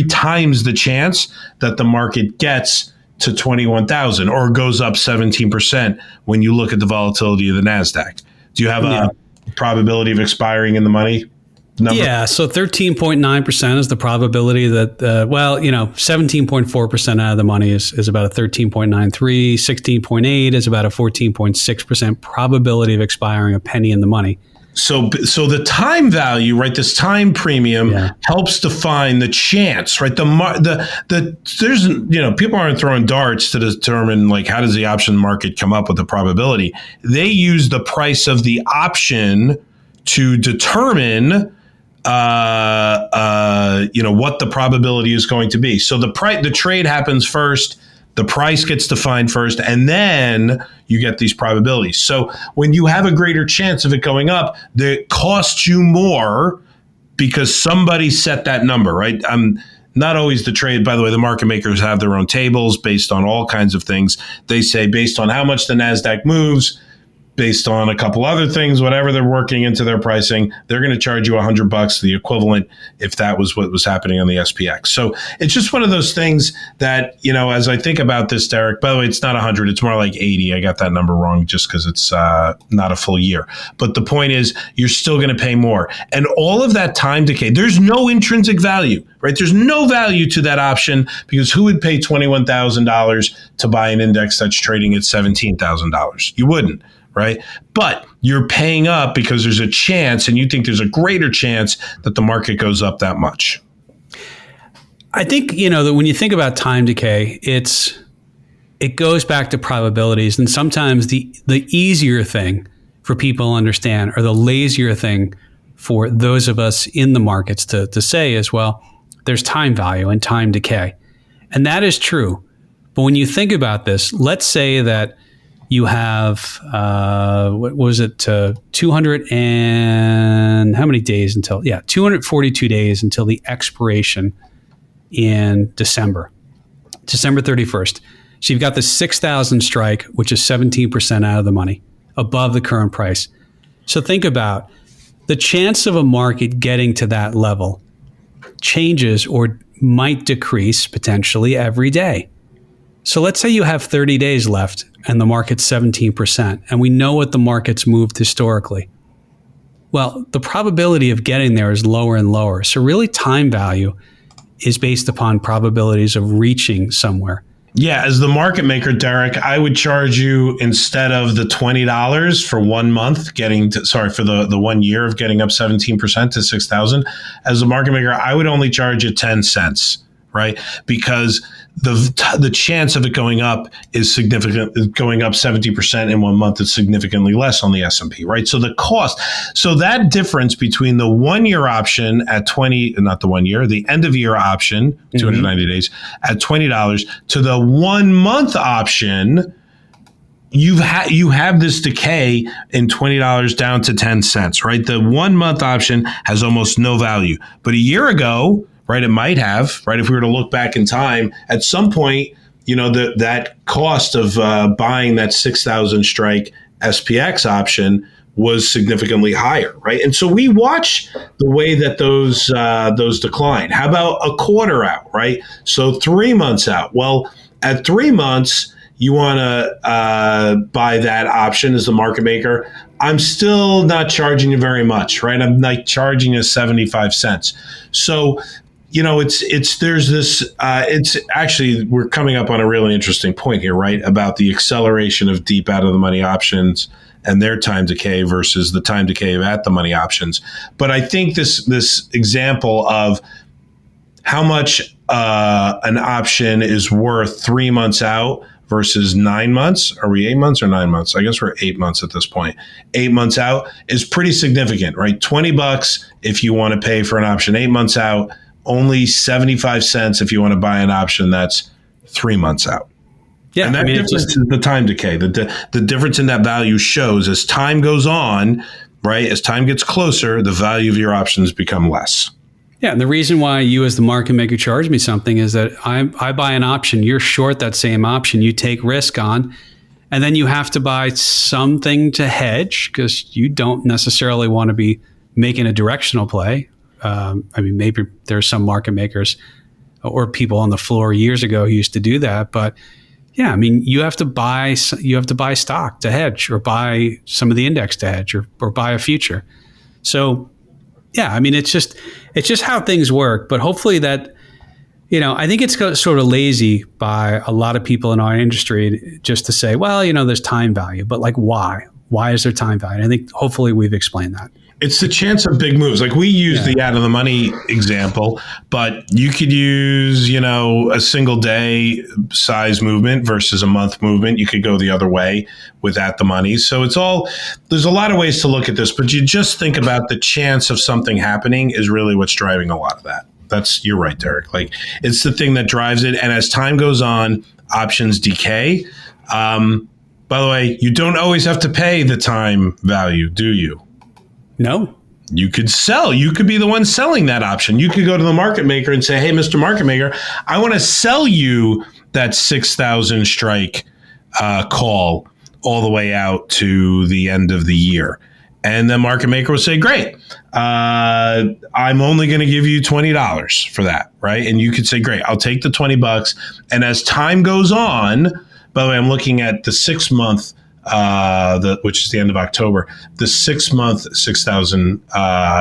times the chance that the market gets to 21,000 or goes up 17% when you look at the volatility of the NASDAQ. Do you have a probability of expiring in the money number? Yeah, so 13.9% is the probability that, 17.4% out of the money is about a 13.93, 16.8 is about a 14.6% probability of expiring a penny in the money. So the time value, right? This time premium helps define the chance, right? There's people aren't throwing darts to determine like how does the option market come up with the probability. They use the price of the option to determine what the probability is going to be. So the trade happens first. The price gets defined first, and then you get these probabilities. So when you have a greater chance of it going up, it costs you more because somebody set that number, right? Not always the trade. By the way, the market makers have their own tables based on all kinds of things. They say based on how much the NASDAQ moves, based on a couple other things, whatever they're working into their pricing, they're going to charge you $100, the equivalent, if that was what was happening on the SPX. So it's just one of those things that, as I think about this, Derek, by the way, it's not 100, it's more like 80. I got that number wrong just because it's not a full year. But the point is, you're still going to pay more. And all of that time decay, there's no intrinsic value, right? There's no value to that option because who would pay $21,000 to buy an index that's trading at $17,000? You wouldn't. Right. But you're paying up because there's a chance and you think there's a greater chance that the market goes up that much. I think, that when you think about time decay, it's it goes back to probabilities. And sometimes the easier thing for people to understand, or the lazier thing for those of us in the markets to say is, well, there's time value and time decay. And that is true. But when you think about this, let's say that you have, 200 and how many days until, 242 days until the expiration in December 31st. So you've got the 6,000 strike, which is 17% out of the money, above the current price. So think about the chance of a market getting to that level changes or might decrease potentially every day. So let's say you have 30 days left and the market's 17%, and we know what the market's moved historically. Well, the probability of getting there is lower and lower. So really time value is based upon probabilities of reaching somewhere. Yeah, as the market maker, Derek, I would charge you, instead of the $20 for 1 month for the 1 year of getting up 17% to 6,000, as a market maker, I would only charge you 10 cents, right? Because the chance of it going up is significant. Going up 70% in 1 month is significantly less on the S&P, right? So the cost, so that difference between the 1 year option at the end of year option, 290 days at $20 to the 1 month option, you have this decay in $20 down to 10 cents, right? The 1 month option has almost no value, but a year ago, right, it might have, right? If we were to look back in time, at some point, that cost of buying that 6,000 strike SPX option was significantly higher, right? And so we watch the way that those decline. How about a quarter out, right? So 3 months out. Well, at 3 months, you want to buy that option as the market maker. I'm still not charging you very much, right? I'm like charging you 75 cents. So, it's actually, we're coming up on a really interesting point here, right? About the acceleration of deep out of the money options and their time decay versus the time decay of at the money options. But I think this example of how much an option is worth 3 months out versus 9 months. Are we 8 months or 9 months? I guess we're 8 months at this point. 8 months out is pretty significant, right? $20 if you want to pay for an option 8 months out, only 75 cents if you want to buy an option that's 3 months out. Yeah, and that difference is the time decay. The difference in that value shows as time goes on, right? As time gets closer, the value of your options become less. Yeah, and the reason why you as the market maker charge me something is that I buy an option, you're short that same option, you take risk on, and then you have to buy something to hedge because you don't necessarily want to be making a directional play. Maybe there's some market makers or people on the floor years ago who used to do that, but yeah, you have to buy stock to hedge, or buy some of the index to hedge, or buy a future. So yeah, it's just how things work. But hopefully that, I think it's sort of lazy by a lot of people in our industry just to say, well, there's time value, but like why? Why is there time value? And I think hopefully we've explained that. It's the chance of big moves. Like we use the out of the money example, but you could use, a single day size movement versus a month movement. You could go the other way with at the money. So there's a lot of ways to look at this, but you just think about the chance of something happening is really what's driving a lot of that. You're right, Derek. Like it's the thing that drives it. And as time goes on, options decay. By the way, you don't always have to pay the time value, do you? No. You could sell. You could be the one selling that option. You could go to the market maker and say, hey, Mr. Market Maker, I want to sell you that 6,000 strike call all the way out to the end of the year. And the market maker will say, great, I'm only going to give you $20 for that, right? And you could say, great, I'll take the $20. And as time goes on, by the way, I'm looking at the 6 month, which is the end of October, the 6 month 6,000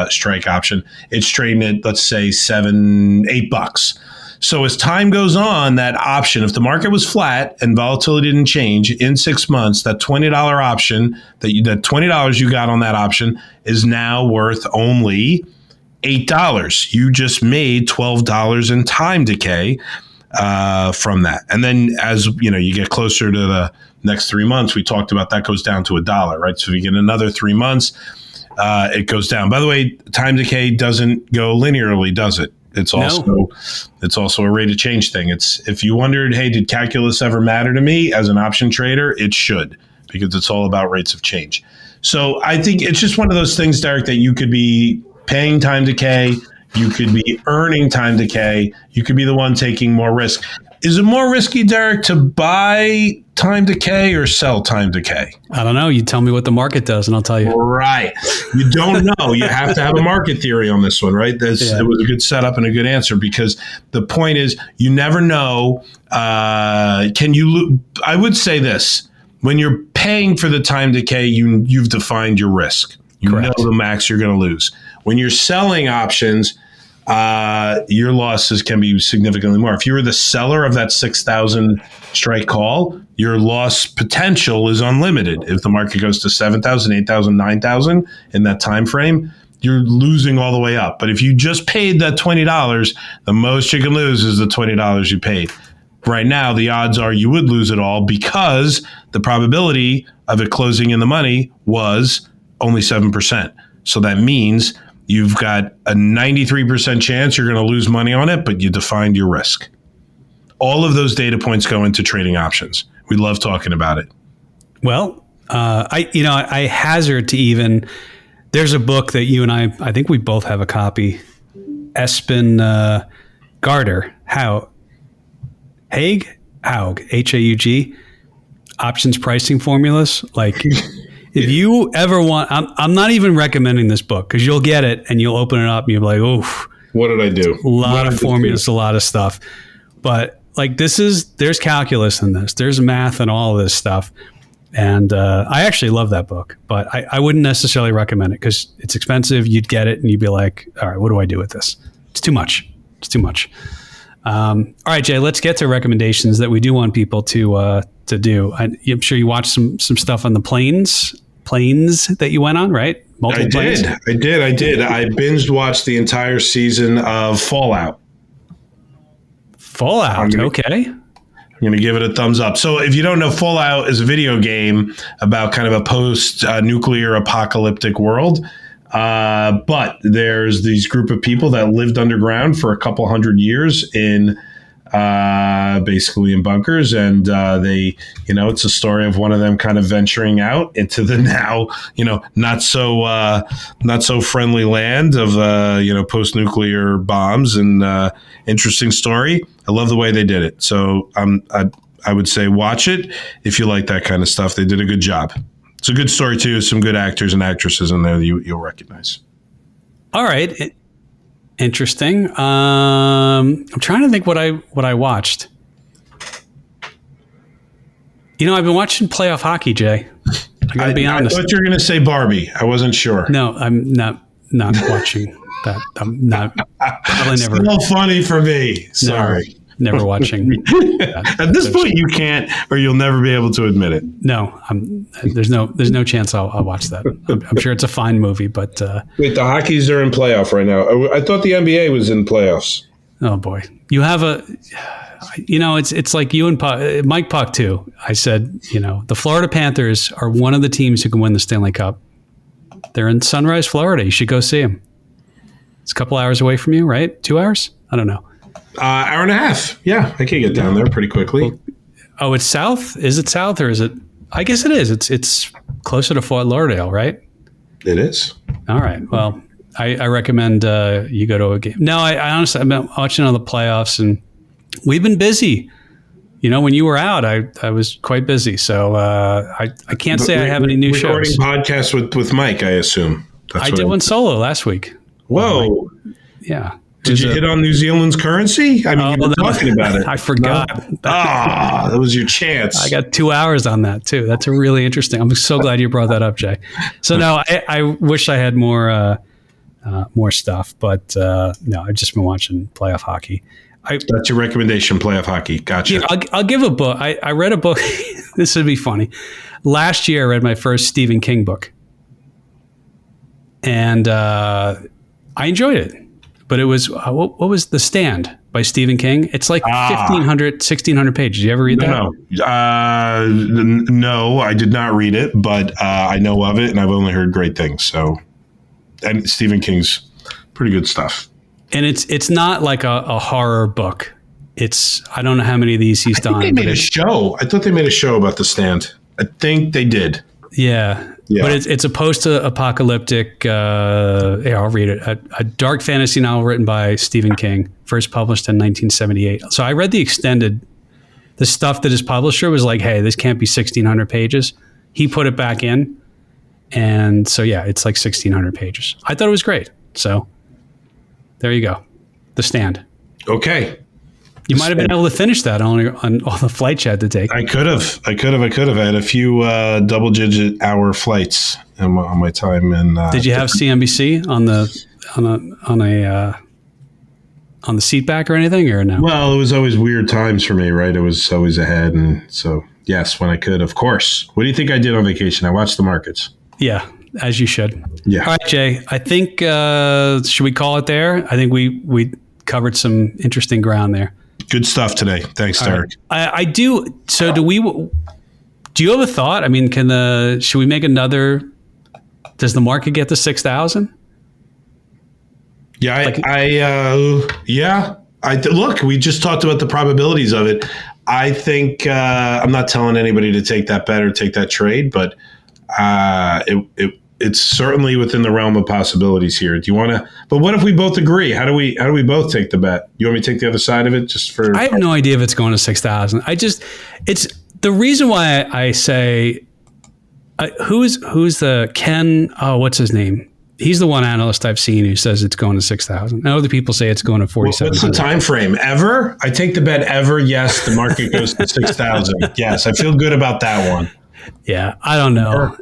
strike option. It's trading at, let's say, $7-8. So as time goes on, that option, if the market was flat and volatility didn't change in 6 months, that $20 option, that $20 you got on that option is now worth only $8. You just made $12 in time decay. from that. And then as you get closer to the next 3 months, we talked about that goes down to $1, right? So if you get another 3 months, it goes down. By the way, time decay doesn't go linearly, does it? It's also a rate of change thing. It's, if you wondered, hey, did calculus ever matter to me as an option trader? It should, because it's all about rates of change. So I think it's just one of those things, Derek, that you could be paying time decay, you could be earning time decay, you could be the one taking more risk. Is it more risky, Derek, to buy time decay or sell time decay? I don't know. You tell me what the market does, and I'll tell you. Right. You don't know. You have to have a market theory on this one, right? It was a good setup and a good answer, because the point is you never know. I would say this. When you're paying for the time decay, you've defined your risk. You Correct. know the max you're going to lose. When you're selling options, your losses can be significantly more. If you were the seller of that 6,000 strike call, your loss potential is unlimited. If the market goes to 7,000, 8,000, 9,000 in that time frame, you're losing all the way up. But if you just paid that $20, the most you can lose is the $20 you paid. Right now, the odds are you would lose it all, because the probability of it closing in the money was only 7%. So that means you've got a 93% chance you're going to lose money on it, but you defined your risk. All of those data points go into trading options. We love talking about it. Well, I hazard to even, there's a book that you and I think we both have a copy, Espen Garter, Haug, Haug, options pricing formulas. Like, if you ever want, I'm not even recommending this book, because you'll get it and you'll open it up and you'll be like, oof. What did I do? A lot of formulas, a lot of stuff. But like, there's calculus in this. There's math and all of this stuff. And I actually love that book, but I wouldn't necessarily recommend it, because it's expensive. You'd get it and you'd be like, all right, what do I do with this? It's too much. All right, Jay, let's get to recommendations that we do want people to do. I'm sure you watched some stuff on the planes that you went on, right? I did. I binged watched the entire season of Fallout. Okay. I'm going to give it a thumbs up. So if you don't know, Fallout is a video game about kind of a post-nuclear apocalyptic world. But there's these group of people that lived underground for a couple hundred years in basically in bunkers. And it's a story of one of them kind of venturing out into the now, not so friendly land of, post-nuclear bombs, and interesting story. I love the way they did it. So I would say watch it if you like that kind of stuff. They did a good job. It's a good story too. Some good actors and actresses in there that you'll recognize. All right. Interesting. I'm trying to think what I watched. I've been watching playoff hockey, Jay. I gotta be honest. I thought you were going to say Barbie. I wasn't sure. No, I'm not watching that. I'm not. Probably never. Still funny for me. Sorry. Never watching that. At this point, you can't, or you'll never be able to admit it. No, there's no chance I'll watch that. I'm sure it's a fine movie, but wait, the Hockeys are in playoff right now. I thought the NBA was in playoffs. Oh boy, you have it's like you and Mike Puck too. I said, the Florida Panthers are one of the teams who can win the Stanley Cup. They're in Sunrise, Florida. You should go see them. It's a couple hours away from you, right? 2 hours? I don't know. Hour and a half. Yeah, I can get down there pretty quickly. Oh, it's south? Is it south, or is it? I guess it is. It's closer to Fort Lauderdale, right? It is. All right. Well, I recommend you go to a game. No, I honestly, I've been watching all the playoffs, and we've been busy. When you were out, I was quite busy. So I can't say I have any new shows. Recording podcasts with Mike, I assume. I did one solo last week. Whoa. Yeah. Did you hit on New Zealand's currency? I mean, you were talking about it. I forgot. No? That was your chance. I got 2 hours on that too. That's a really interesting. I'm so glad you brought that up, Jay. So no, I wish I had more stuff, but no, I've just been watching playoff hockey. That's your recommendation, playoff hockey. Gotcha. I'll give a book. I read a book. This would be funny. Last year, I read my first Stephen King book, and I enjoyed it. But it was what was The Stand? by Stephen King. It's like 1,600 pages. Did you ever read that? No, I did not read it, but I know of it, and I've only heard great things. So, and Stephen King's pretty good stuff. And it's not like a horror book. It's, I don't know how many of these he's done. They made a show. I thought they made a show about The Stand. I think they did. Yeah. But it's a post-apocalyptic, I'll read it, a dark fantasy novel written by Stephen King, first published in 1978. So I read the stuff that his publisher was like, hey, this can't be 1,600 pages. He put it back in. And so, yeah, it's like 1,600 pages. I thought it was great. So there you go. The Stand. Okay. You might have been able to finish that on all the flights you had to take. I could have. I had a few double-digit hour flights on my time. And did you have CNBC on the seat back or anything, or no? Well, it was always weird times for me, right? It was always ahead, and so yes, when I could, of course. What do you think I did on vacation? I watched the markets. Yeah, as you should. Yeah. All right, Jay. I think should we call it there? I think we covered some interesting ground there. Good stuff today. Thanks, Derek. Right. I do. So do you have a thought? I mean, should we make another? Does the market get to 6,000? Yeah, look, we just talked about the probabilities of it. I think I'm not telling anybody to take that bet or take that trade, but it's certainly within the realm of possibilities here. Do you want to? But what if we both agree? How do we both take the bet? You want me to take the other side of it, just for? I have no idea if it's going to 6,000. It's the reason why I say who's the Ken? Oh, what's his name? He's the one analyst I've seen who says it's going to 6,000. Now other people say it's going to 4,700. What's the time frame? Ever? I take the bet ever. Yes, the market goes to 6,000. Yes, I feel good about that one. Yeah, I don't know.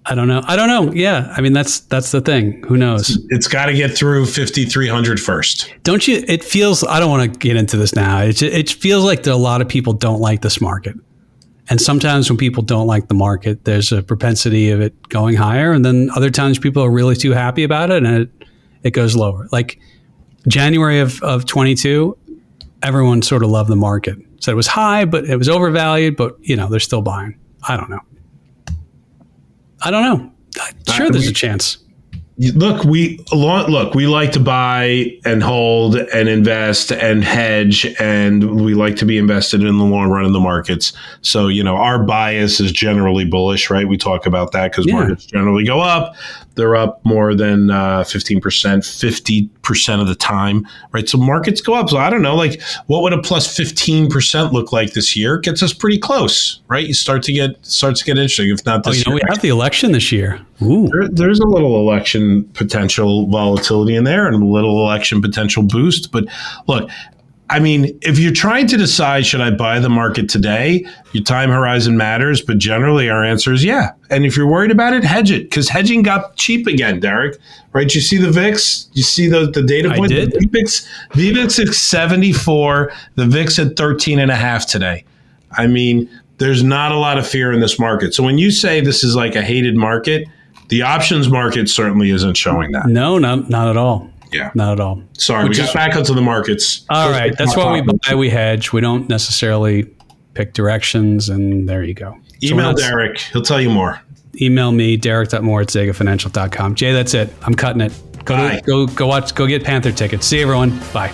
I don't know. Yeah, I mean that's the thing. Who knows? It's got to get through 5,300 first. Don't you? It feels. I don't want to get into this now. It feels like that a lot of people don't like this market, and sometimes when people don't like the market, there's a propensity of it going higher, and then other times people are really too happy about it, and it goes lower. Like January of 22, everyone sort of loved the market. Said it was high, but it was overvalued. But they're still buying. I don't know. Sure, there's a chance. Look, we like to buy and hold and invest and hedge, and we like to be invested in the long run in the markets. So, our bias is generally bullish, right? We talk about that because markets generally go up. They're up more than 15%, 50% of the time, right? So markets go up. So I don't know, like what would a plus 15% look like this year? It gets us pretty close, right? You starts to get interesting. If not this year, we have the election this year. Ooh. There's a little election potential volatility in there and a little election potential boost. But look, I mean, if you're trying to decide, should I buy the market today? Your time horizon matters, but generally our answer is yeah. And if you're worried about it, hedge it, because hedging got cheap again, Derek. Right? You see the VIX? You see the data point? I did. The VIX is 74. The VIX at 13.5 today. I mean, there's not a lot of fear in this market. So when you say this is like a hated market, the options market certainly isn't showing that. No, not at all. Yeah. Not at all. Sorry, we got back onto the markets. All right. That's why we buy, we hedge. We don't necessarily pick directions, and there you go. Email Derek. He'll tell you more. Email me, derek.moore@zegafinancial.com. Jay, that's it. I'm cutting it. Go get Panther tickets. See you, everyone. Bye.